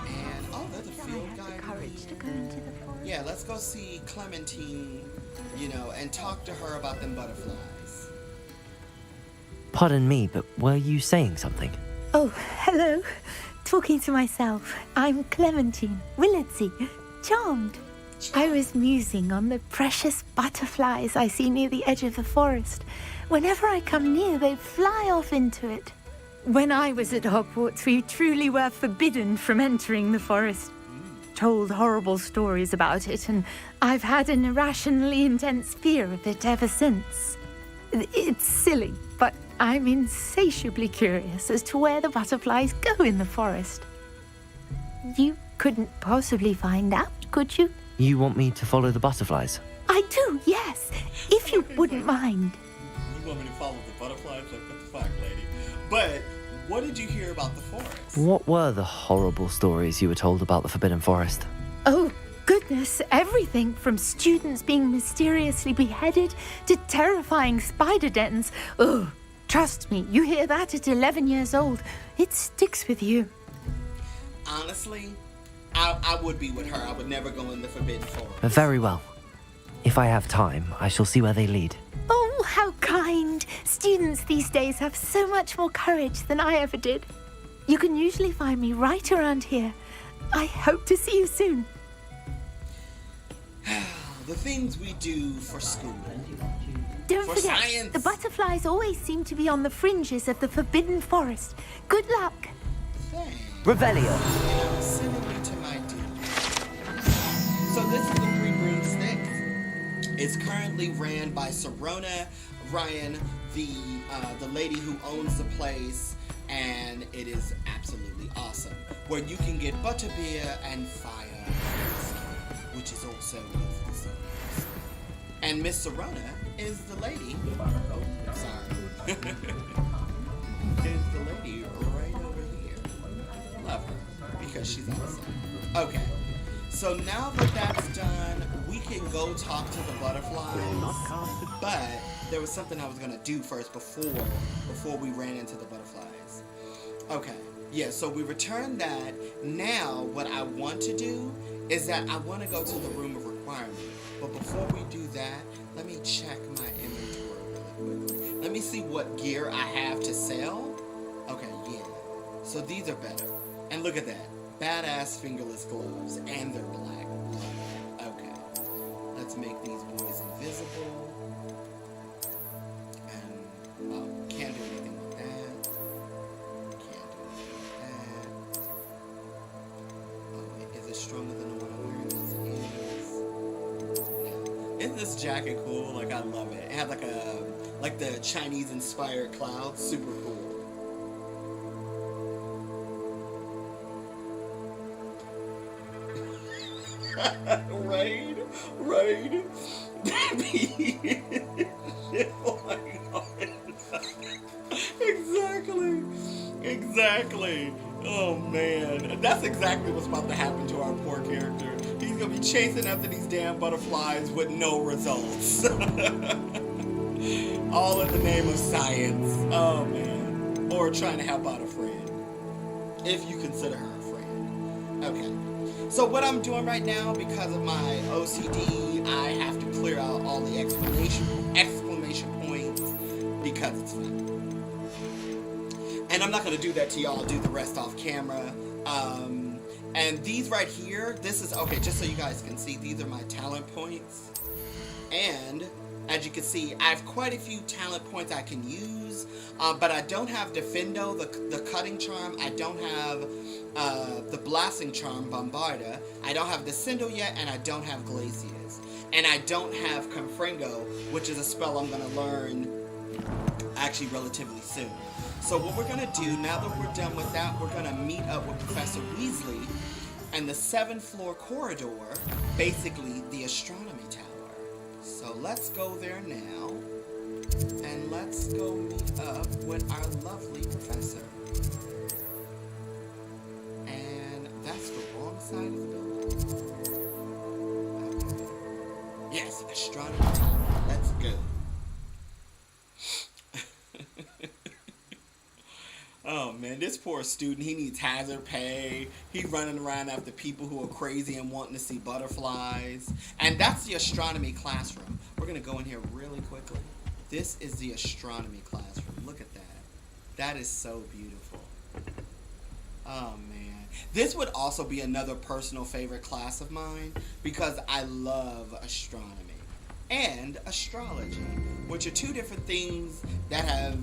And oh, there's a field guide. Courage to go into the forest. Yeah, let's go see Clementine, you know, and talk to her about them butterflies. Pardon me, but were you saying something? Oh, hello. Talking to myself. I'm Clementine, Willardsey, charmed. I was musing on the precious butterflies I see near the edge of the forest. Whenever I come near, they fly off into it. When I was at Hogwarts, we truly were forbidden from entering the forest. Told horrible stories about it, and I've had an irrationally intense fear of it ever since. It's silly, but I'm insatiably curious as to where the butterflies go in the forest. You couldn't possibly find out, could you? You want me to follow the butterflies? I do, yes, if you wouldn't mind. You want me to follow the butterflies? Like, what the fuck, lady? But what did you hear about the forest? What were the horrible stories you were told about the Forbidden Forest? Oh, goodness, everything from students being mysteriously beheaded to terrifying spider dens. Oh, trust me, you hear that at 11 years old, it sticks with you. Honestly, I would be with her. I would never go in the Forbidden Forest. Very well. If I have time, I shall see where they lead. Oh, how kind. Students these days have so much more courage than I ever did. You can usually find me right around here. I hope to see you soon. The things we do for school. Don't for forget, science. the butterflies always seem to be on the fringes of the Forbidden Forest. Good luck. Revelio. And I'm sending you to my dude. So this is the Three Broomsticks. It's currently ran by Serona Ryan, the lady who owns the place, and it is absolutely awesome. Where you can get butterbeer and fire, which is also with the sodas. And Miss Serona is the lady. Oh, sorry. Is the lady right over here. Love her because she's awesome. Okay. So now that that's done, we can go talk to the butterflies. But there was something I was gonna do first before we ran into the butterflies. Okay. Yeah, so we returned that. Now what I want to do is that I want to go to the room of requirement. But before we do that, let me check my inventory really quickly. Let me see what gear I have to sell. Okay, yeah. So these are better. And look at that. Badass fingerless gloves. And they're black. Love it. Okay. Let's make these boys invisible. And, oh, can't do anything with that. Can't do anything with that. Oh, wait. Is it stronger than the one I'm wearing? Yes, it is. No. Isn't this jacket cool? Like, I love it. It had like the Chinese-inspired clouds. Super cool. Raid. Shit going on. Exactly. Exactly. Oh man, that's exactly what's about to happen to our poor character. He's gonna be chasing after these damn butterflies with no results. All in the name of science. Oh man. Or trying to help out a friend. If you consider her a friend. Okay. So what I'm doing right now, because of my OCD, I have to clear out all the exclamation points because it's fun. And I'm not going to do that to y'all. I'll do the rest off camera. And these right here, this is, okay, just so you guys can see, these are my talent points. And as you can see, I have quite a few talent points I can use. But I don't have Defendo, the cutting charm. I don't have the blasting charm, Bombarda. I don't have Descendo yet, and I don't have Glacius. And I don't have Confringo, which is a spell I'm going to learn actually relatively soon. So what we're going to do, now that we're done with that, we're going to meet up with Professor Weasley and the 7th floor corridor, basically the astronomy tower. So let's go there now, and let's go meet up with our lovely professor. And that's the wrong side of the building. Okay. Yes, astronomy tower. Let's go. Oh man, this poor student, he needs hazard pay. He's running around after people who are crazy and wanting to see butterflies. And that's the astronomy classroom. We're going to go in here really quickly. This is the astronomy classroom. Look at that. That is so beautiful. Oh man. This would also be another personal favorite class of mine because I love astronomy and astrology, which are two different things that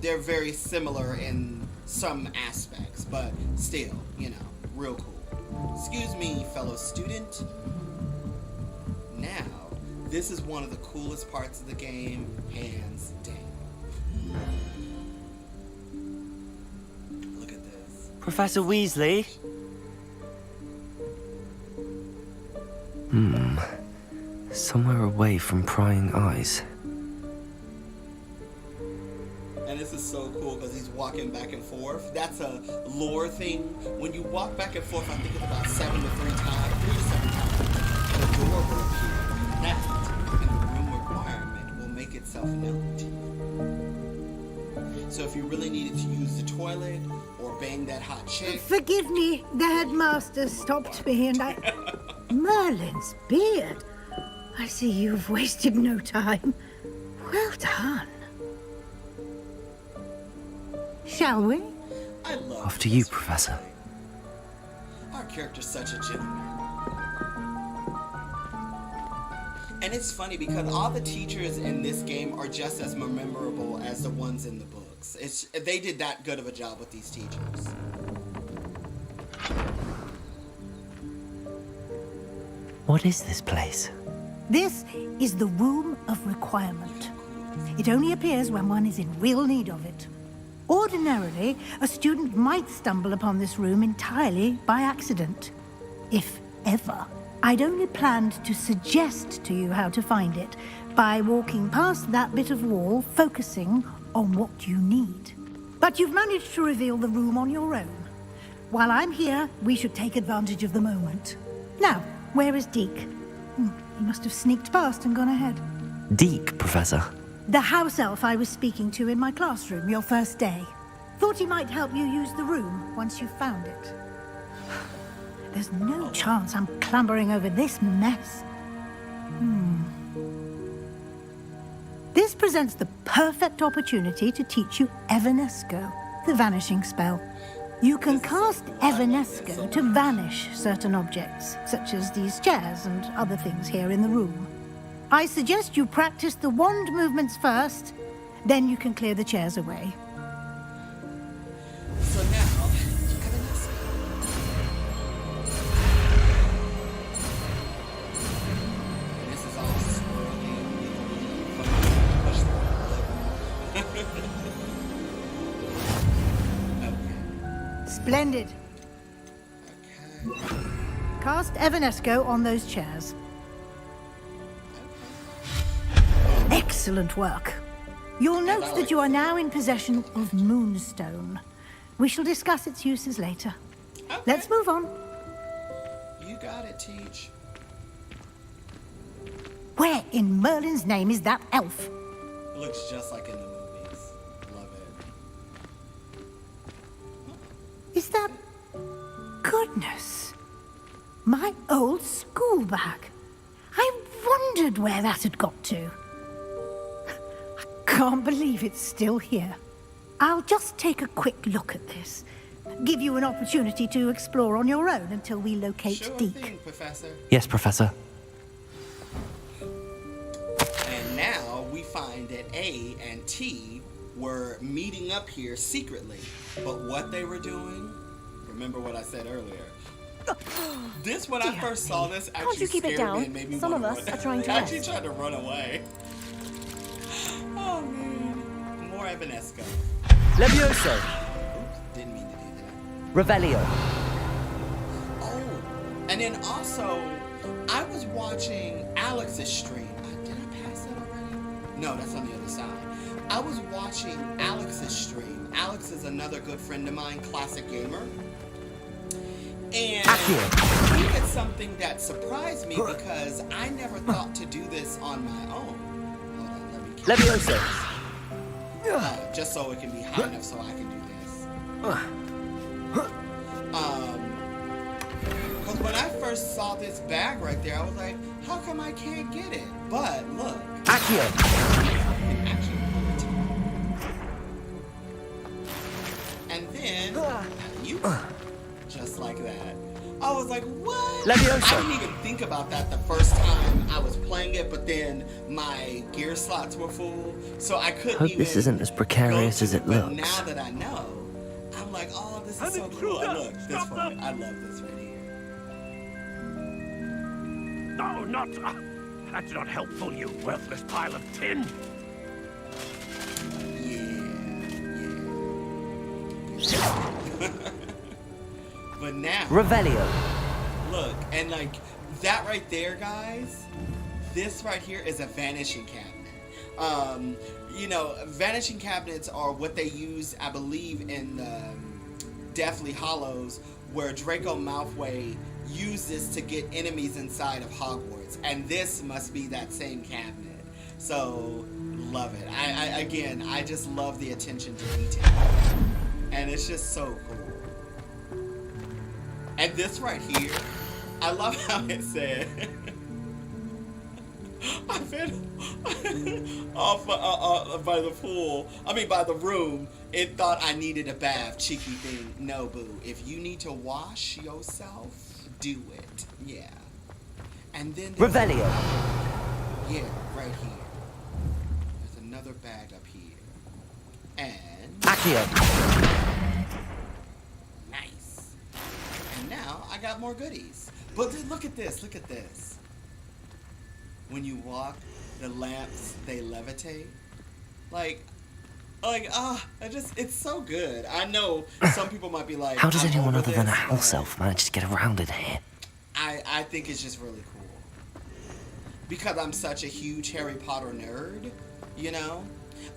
they're very similar in some aspects, but still, you know, real cool. Excuse me, fellow student. Now, this is one of the coolest parts of the game, hands down. Look at this. Professor Weasley? Somewhere away from prying eyes. And this is so cool because he's walking back and forth. That's a lore thing. When you walk back and forth, I think it's about 3 to 7 times, the door will appear like that, and the room requirement will make itself known to you. So if you really needed to use the toilet or bang that hot chick... Forgive me, the headmaster stopped me and I... Merlin's beard. I see you've wasted no time. Well done. Shall we? I love After you, Professor. Our character's such a gentleman. And it's funny because all the teachers in this game are just as memorable as the ones in the books. They did that good of a job with these teachers. What is this place? This is the Room of Requirement. It only appears when one is in real need of it. Ordinarily, a student might stumble upon this room entirely by accident. If ever. I'd only planned to suggest to you how to find it by walking past that bit of wall, focusing on what you need. But you've managed to reveal the room on your own. While I'm here, we should take advantage of the moment. Now, where is Deke? He must have sneaked past and gone ahead. Deke, Professor. The house elf I was speaking to in my classroom your first day. Thought he might help you use the room once you found it. There's no chance I'm clambering over this mess. This presents the perfect opportunity to teach you Evanesco, the vanishing spell. You can cast Evanesco to vanish certain objects, such as these chairs and other things here in the room. I suggest you practice the wand movements first, then you can clear the chairs away. So now, this is all swirling. Splendid. Okay. Cast Evanesco on those chairs. Excellent work. You'll note that you are now in possession of Moonstone. We shall discuss its uses later. Let's move on. You got it, Teach. Where in Merlin's name is that elf? Looks just like in the movies. Love it. Is that... Goodness. My old school bag. I wondered where that had got to. I can't believe it's still here. I'll just take a quick look at this. Give you an opportunity to explore on your own until we locate Deke. Thing, Professor. Yes, Professor. And now we find that A and T were meeting up here secretly. But what they were doing, remember what I said earlier. This, when I first saw this, actually Can't you keep it scared down? me and made me Some of wanna us run. are trying to I actually rest. tried to run away. Oh man. More Evanesco. Levioso. Didn't mean to do that. Revelio. Oh, and then also, I was watching Alex's stream. Did I pass that already? No, that's on the other side. I was watching Alex's stream. Alex is another good friend of mine, classic gamer. And he did something that surprised me because I never thought to do this on my own. Hold on, let me Levioso. just so it can be high enough so I can do this. Because when I first saw this bag right there, I was like, how come I can't get it? But look. And then you just like that. I was like, what? Levioso. I didn't even think about that the first time I was playing it, but then my gear slots were full, so I couldn't Hope even this isn't as precarious as it But looks. now that I know, I'm like, oh, this is so cool. Look, this one, I love this right here. No, not... that's not helpful, you worthless pile of tin. But now, Revelio. look, and like that right there, guys. This right here is a vanishing cabinet. You know, vanishing cabinets are what they use, I believe, in Deathly Hallows, where Draco Malfoy used this to get enemies inside of Hogwarts, and this must be that same cabinet. So, love it. I just love the attention to detail, and it's just so cool. And this right here, I love how it said, I've been off by the pool, by the room. It thought I needed a bath, cheeky thing. No, boo. If you need to wash yourself, do it. Yeah. And then Revelio. Yeah, right here. There's another bag up here. And Accio. nice. And now I got more goodies. But then look at this. Look at this. When you walk, the lamps, they levitate. It's so good. I know some people might be like, How does I'm anyone over other than a this, house but elf manage to get around in here? I think it's just really cool. Because I'm such a huge Harry Potter nerd, you know?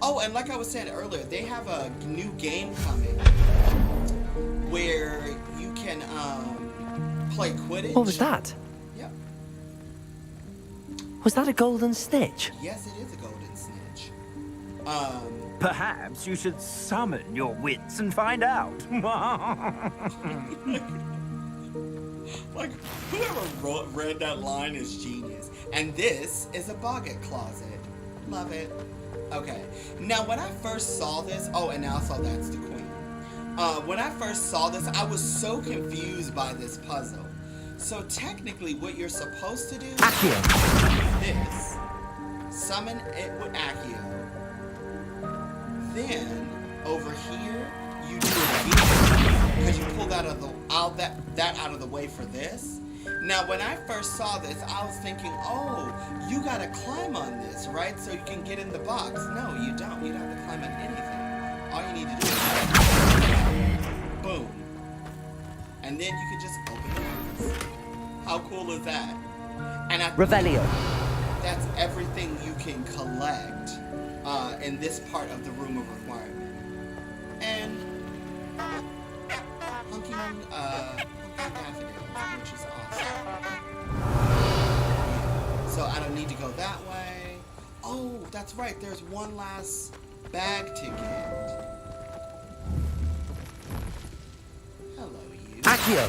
Oh, and like I was saying earlier, they have a new game coming where you can play Quidditch. What was that? Yep. Was that a golden snitch? Yes, it is a golden snitch. Perhaps you should summon your wits and find out. Like, whoever read that line is genius. And this is a Boggett closet. Love it. Okay. Now, when I first saw this... Oh, and also that's the queen. When I first saw this, I was so confused by this puzzle. So, technically, what you're supposed to do... Accio. This. Summon it with Accio. Then, over here, you do it again. Because you pull that out of the way for this. Now, when I first saw this, I was thinking, oh, you gotta climb on this, right? So you can get in the box. No, you don't. You don't have to climb on anything. All you need to do is boom. And then you can just open the box. How cool is that? And Revelio. That's everything you can collect in this part of the Room of Requirement. And daffodils, which is awesome. So I don't need to go that way. Oh, that's right. There's one last bag ticket. Hello, you. Accio!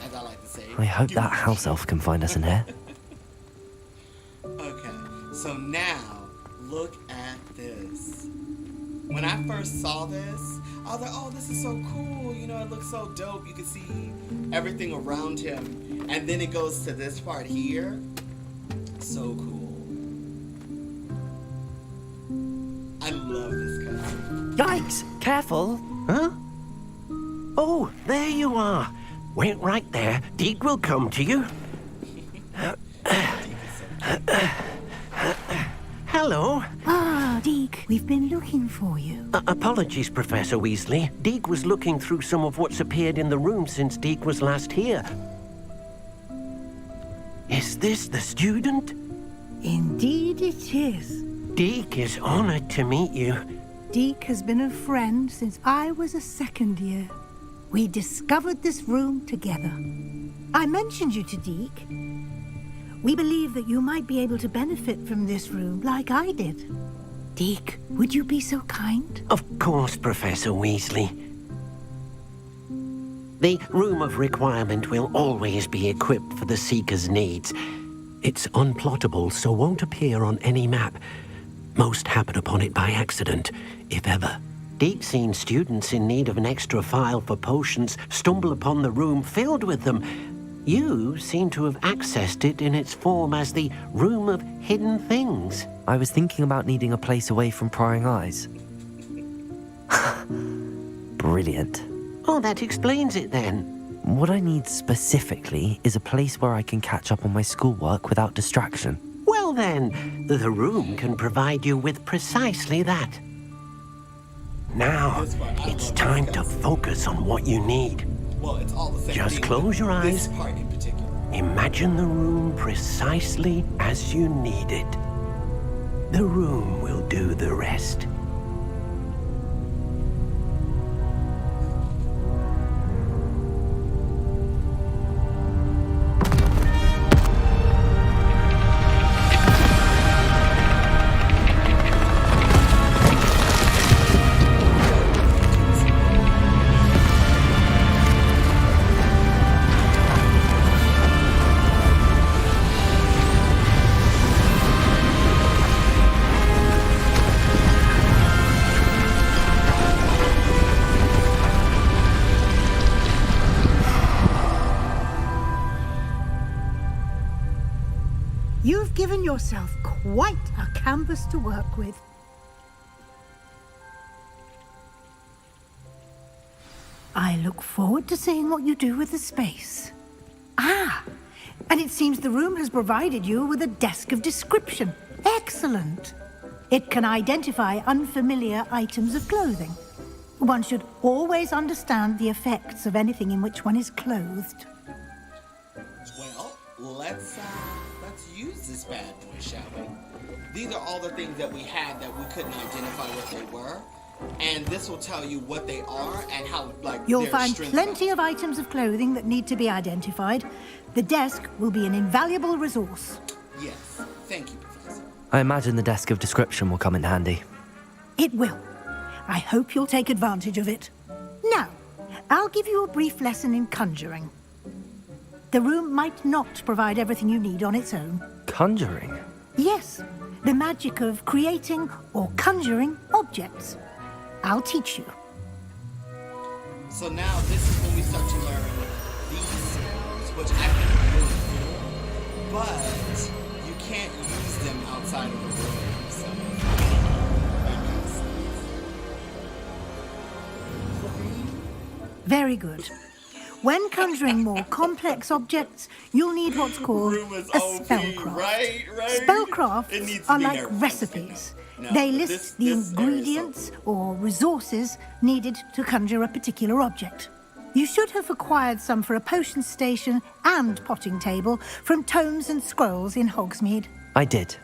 As I like to say. I hope that house elf can find us in here. Okay, so now look at this. When I first saw this, I was like, oh, this is so cool. You know, it looks so dope. You can see everything around him. And then it goes to this part here. So cool. I love this cutscene. Yikes! Careful! Huh? Oh, there you are. Wait right there. Deke will come to you. Hello. Ah, Deke, we've been looking for you. Apologies, Professor Weasley. Deke was looking through some of what's appeared in the room since Deke was last here. Is this the student? Indeed it is. Deke is honored to meet you. Deke has been a friend since I was a second year. We discovered this room together. I mentioned you to Deke. We believe that you might be able to benefit from this room like I did. Deke, would you be so kind? Of course, Professor Weasley. The Room of Requirement will always be equipped for the Seeker's needs. It's unplottable, so won't appear on any map. Most happen upon it by accident, if ever. Deke's seen students in need of an extra file for potions stumble upon the room filled with them. You seem to have accessed it in its form as the Room of Hidden Things. I was thinking about needing a place away from prying eyes. Brilliant. Oh, that explains it then. What I need specifically is a place where I can catch up on my schoolwork without distraction. Well then, the room can provide you with precisely that. Now, it's time to focus on what you need. Well, it's all the same. Just close your eyes. This part in particular. Imagine the room precisely as you need it. The room will do the rest. You've given yourself quite a canvas to work with. I look forward to seeing what you do with the space. Ah, and it seems the room has provided you with a desk of description. Excellent. It can identify unfamiliar items of clothing. One should always understand the effects of anything in which one is clothed. Well, let's use this bad boy, shall we? These are all the things that we had that we couldn't identify what they were, and this will tell you what they are and how, like, You'll their find strength plenty of items of clothing that need to be identified. The desk will be an invaluable resource. Yes, thank you, Professor. I imagine the desk of description will come in handy. It will. I hope you'll take advantage of it. Now, I'll give you a brief lesson in conjuring. The room might not provide everything you need on its own. Conjuring? Yes, the magic of creating or conjuring objects. I'll teach you. So now this is when we start to learn these skills, which I think are really cool, but you can't use them outside of the room, so Very good. When conjuring more complex objects, you'll need what's called a spellcraft. Right. Spellcrafts are like recipes. They list the ingredients or resources needed to conjure a particular object. You should have acquired some for a potion station and potting table from tomes and scrolls in Hogsmeade. I did.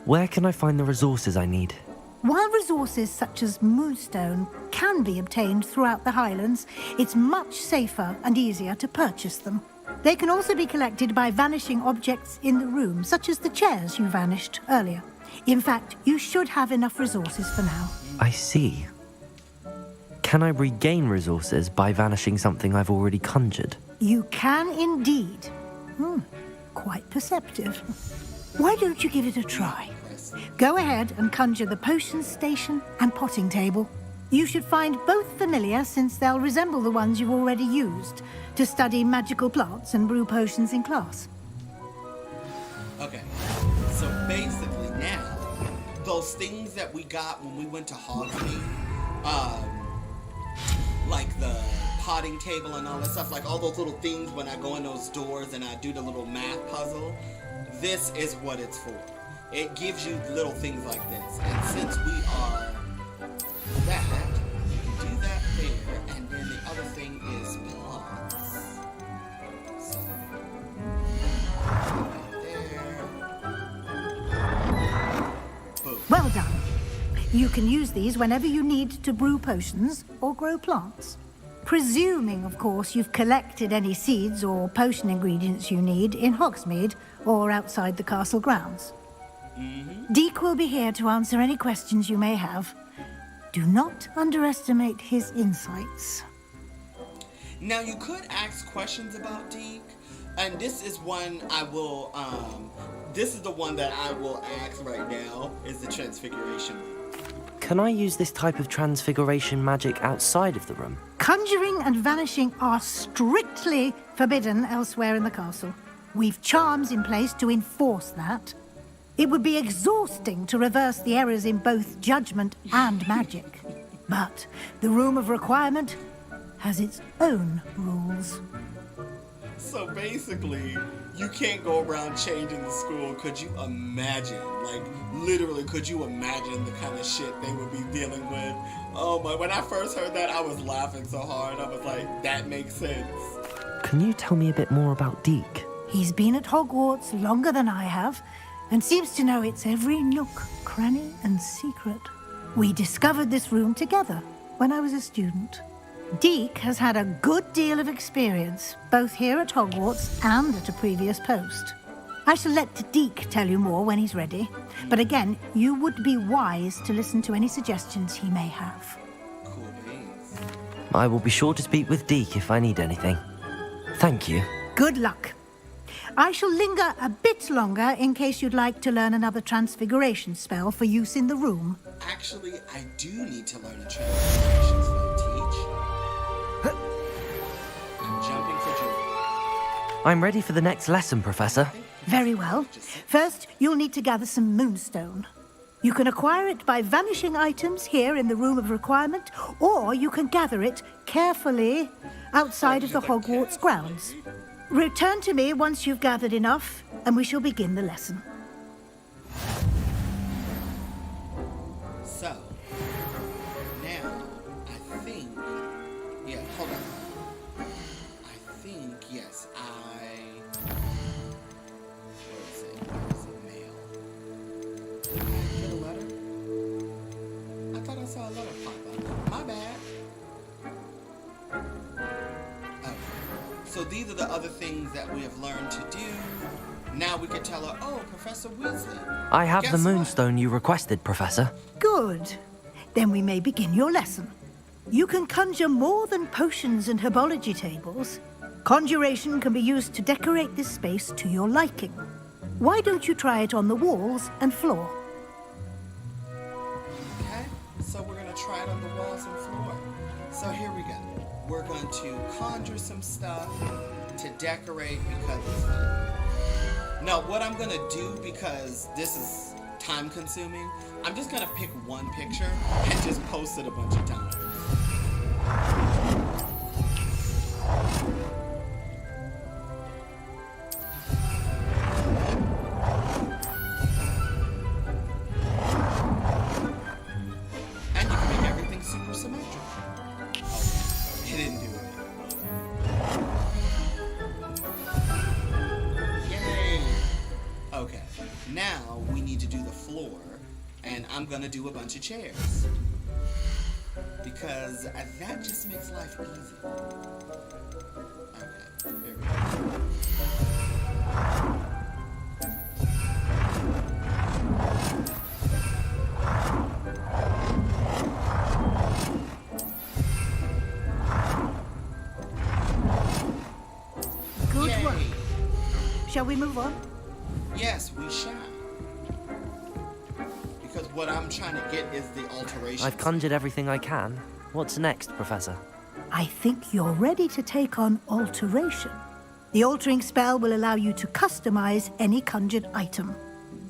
Where can I find the resources I need? While resources such as moonstone can be obtained throughout the Highlands, it's much safer and easier to purchase them. They can also be collected by vanishing objects in the room, such as the chairs you vanished earlier. In fact, you should have enough resources for now. I see. Can I regain resources by vanishing something I've already conjured? You can indeed. Quite perceptive. Why don't you give it a try? Go ahead and conjure the potion station and potting table. You should find both familiar, since they'll resemble the ones you've already used to study magical plants and brew potions in class. Okay, so basically now, those things that we got when we went to Hogwarts, like the potting table and all that stuff, like all those little things when I go in those doors and I do the little math puzzle, this is what it's for. It gives you little things like this. And since we are that, you can do that there, and then the other thing is plots. So, right there. Boom. Well done. You can use these whenever you need to brew potions or grow plants. Presuming, of course, you've collected any seeds or potion ingredients you need in Hogsmeade or outside the castle grounds. Deek will be here to answer any questions you may have. Do not underestimate his insights. Now, you could ask questions about Deek, and this is one I will, this is the one that I will ask right now, is the Transfiguration. Can I use this type of transfiguration magic outside of the room? Conjuring and vanishing are strictly forbidden elsewhere in the castle. We've charms in place to enforce that. It would be exhausting to reverse the errors in both judgment and magic. But the Room of Requirement has its own rules. So basically, you can't go around changing the school. Could you imagine? Like, literally, could you imagine the kind of shit they would be dealing with? Oh my, when I first heard that, I was laughing so hard. I was like, that makes sense. Can you tell me a bit more about Deek? He's been at Hogwarts longer than I have, and seems to know its every nook, cranny, and secret. We discovered this room together when I was a student. Deek has had a good deal of experience, both here at Hogwarts and at a previous post. I shall let Deek tell you more when he's ready, but again, you would be wise to listen to any suggestions he may have. Cool beans. I will be sure to speak with Deek if I need anything. Thank you. Good luck. I shall linger a bit longer in case you'd like to learn another transfiguration spell for use in the room. Actually, I do need to learn a transfiguration spell, Teach. I'm jumping for joy. I'm ready for the next lesson, Professor. Very well. First, you'll need to gather some moonstone. You can acquire it by vanishing items here in the Room of Requirement, or you can gather it carefully outside of the Hogwarts grounds. Return to me once you've gathered enough, and we shall begin the lesson. So, now, I think... Yeah, hold on. I think, yes, Where is it? Where's the mail? Did I get a letter? I thought I saw a letter pop up. My bad. So these are the other things that we have learned to do. Now we can tell her, oh, Professor Weasley. I have Guess the what? moonstone you requested, Professor. Good. Then we may begin your lesson. You can conjure more than potions and herbology tables. Conjuration can be used to decorate this space to your liking. Why don't you try it on the walls and floor? Okay, so we're going to try it on the walls and floor. So here we go. We're going to conjure some stuff to decorate because it's fun. Now, what I'm going to do, because this is time consuming, I'm just going to pick one picture and just post it a bunch of times. And you can make everything super symmetrical. Oh, it didn't do it. Yay! Okay, now we need to do the floor. And I'm gonna do a bunch of chairs. Because that just makes life easy. Okay, here we go. Good work. Shall we move on? Yes, we shall. Because what I'm trying to get is the alteration. I've conjured everything I can. What's next, Professor? I think you're ready to take on alteration. The altering spell will allow you to customize any conjured item.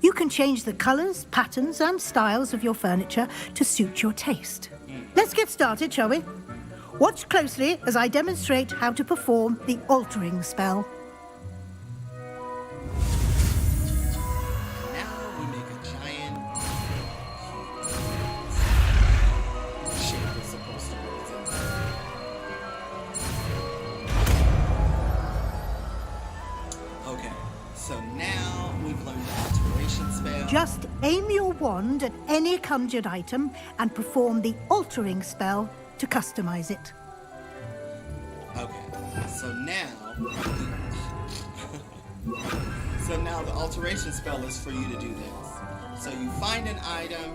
You can change the colors, patterns, and styles of your furniture to suit your taste. Let's get started, shall we? Watch closely as I demonstrate how to perform the altering spell. Now we make a giant shape is supposed to represent. Okay, so now we've learned the alteration spell. Just aim your wand at any conjured item and perform the altering spell to customize it. Okay, so now the alteration spell is for you to do this. So you find an item,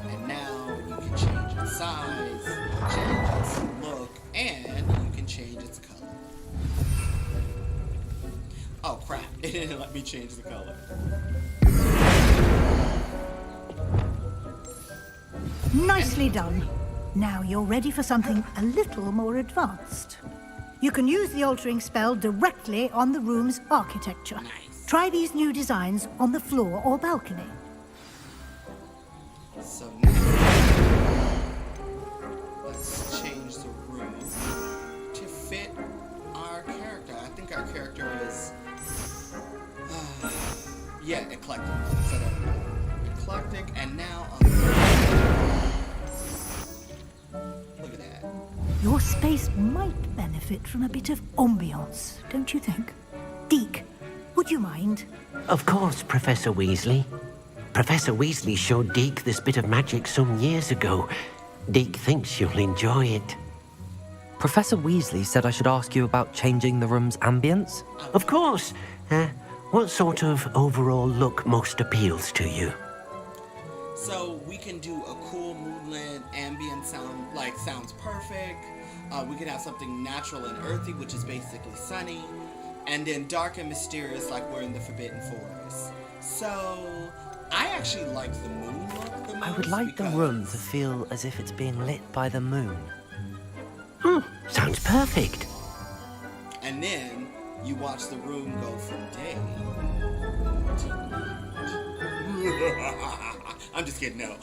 and now you can change its size, change its look, and you can change its color. Oh crap, it didn't let me change the color. Nicely done. Now you're ready for something a little more advanced. You can use the altering spell directly on the room's architecture. Nice. Try these new designs on the floor or balcony. So now, let's change the room to fit our character. I think our character is, yeah, eclectic. So there we go. Eclectic, and now on the look at that. Your space might benefit from a bit of ambiance, don't you think? Deke, would you mind? Of course, Professor Weasley. Professor Weasley showed Deke this bit of magic some years ago. Deke thinks you'll enjoy it. Professor Weasley said I should ask you about changing the room's ambience? Of course. What sort of overall look most appeals to you? So we can do a cool moodland ambient sound, like sounds perfect. We can have something natural and earthy, which is basically sunny. And then dark and mysterious, like we're in the Forbidden Forest. So I actually like the moon look the most. I would like the room to feel as if it's being lit by the moon. Sounds perfect. And then you watch the room go from day to night. I'm just kidding, no.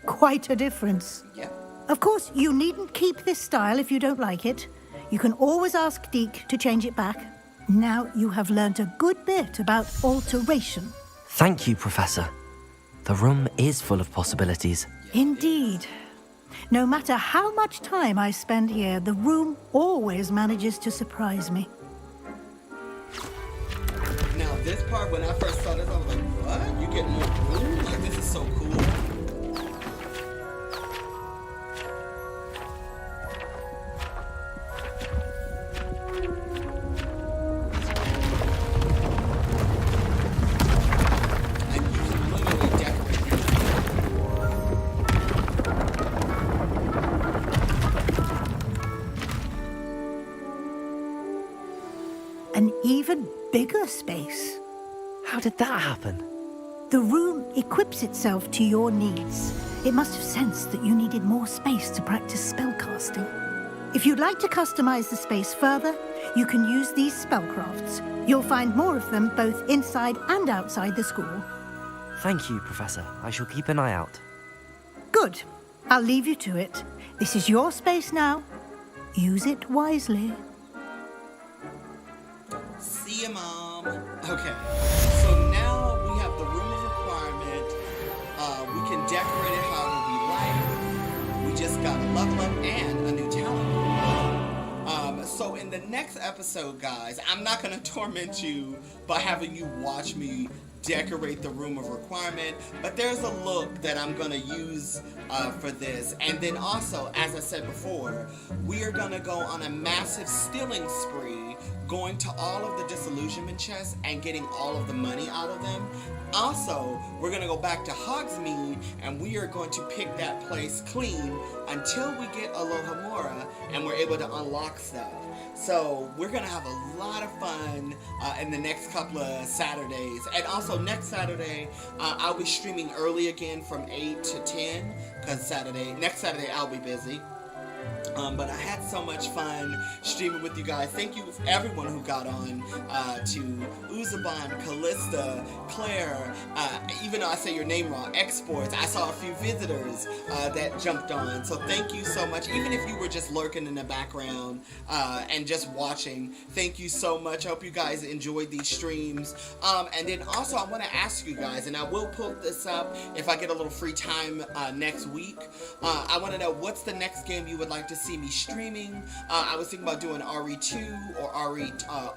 Quite a difference. Yeah. Of course, you needn't keep this style if you don't like it. You can always ask Deke to change it back. Now you have learnt a good bit about alteration. Thank you, Professor. The room is full of possibilities. Indeed. No matter how much time I spend here, the room always manages to surprise me. Now this part, when I first saw this, I was like, what? You get more room? Like, this is so cool. An even bigger space. How did that happen? The room equips itself to your needs. It must have sensed that you needed more space to practice spellcasting. If you'd like to customize the space further, you can use these spellcrafts. You'll find more of them both inside and outside the school. Thank you, Professor. I shall keep an eye out. Good. I'll leave you to it. This is your space now. Use it wisely. See ya, Mom. Okay, so now we have the room of requirement. We can decorate it however we like. We just got a level up and a new talent. So in the next episode, guys, I'm not going to torment you by having you watch me decorate the room of requirement, but there's a look that I'm going to use for this. And then also, as I said before, we are going to go on a massive stealing spree, going to all of the disillusionment chests and getting all of the money out of them. Also, we're going to go back to Hogsmeade, and we are going to pick that place clean until we get Alohomora and we're able to unlock stuff. So we're going to have a lot of fun in the next couple of Saturdays. And also next Saturday, I'll be streaming early again from 8 to 10, because next Saturday I'll be busy. But I had so much fun streaming with you guys. Thank you everyone who got on, to Uzaban, Callista, Claire, even though I say your name wrong, Exports. I saw a few visitors that jumped on. So thank you so much. Even if you were just lurking in the background and just watching, thank you so much. I hope you guys enjoyed these streams. And then also I want to ask you guys, and I will put this up if I get a little free time next week. I want to know, what's the next game you would like to see me streaming? I was thinking about doing RE2 or RE2R,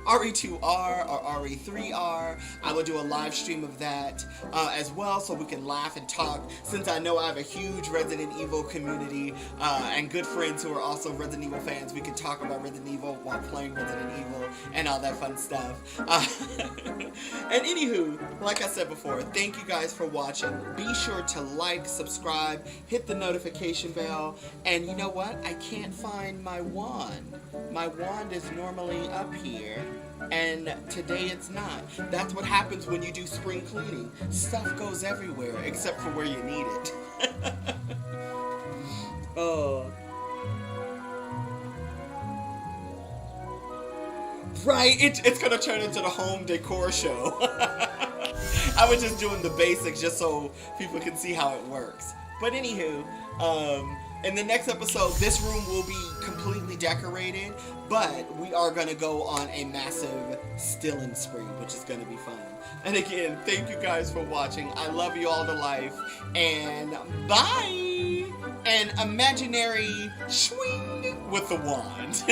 RE2R or RE3R. I will do a live stream of that as well, so we can laugh and talk, since I know I have a huge Resident Evil community and good friends who are also Resident Evil fans. We can talk about Resident Evil while playing Resident Evil and all that fun stuff. And anywho, like I said before, thank you guys for watching. Be sure to like, subscribe, hit the notification bell, and you know what? I can't find my wand. My wand is normally up here, and today it's not. That's what happens when you do spring cleaning. Stuff goes everywhere except for where you need it. Oh. Right, it's gonna turn into the home decor show. I was just doing the basics just so people can see how it works. But anywho, in the next episode, this room will be completely decorated, but we are going to go on a massive stealing spree, which is going to be fun. And again, thank you guys for watching. I love you all to life, and bye! An imaginary swing with the wand.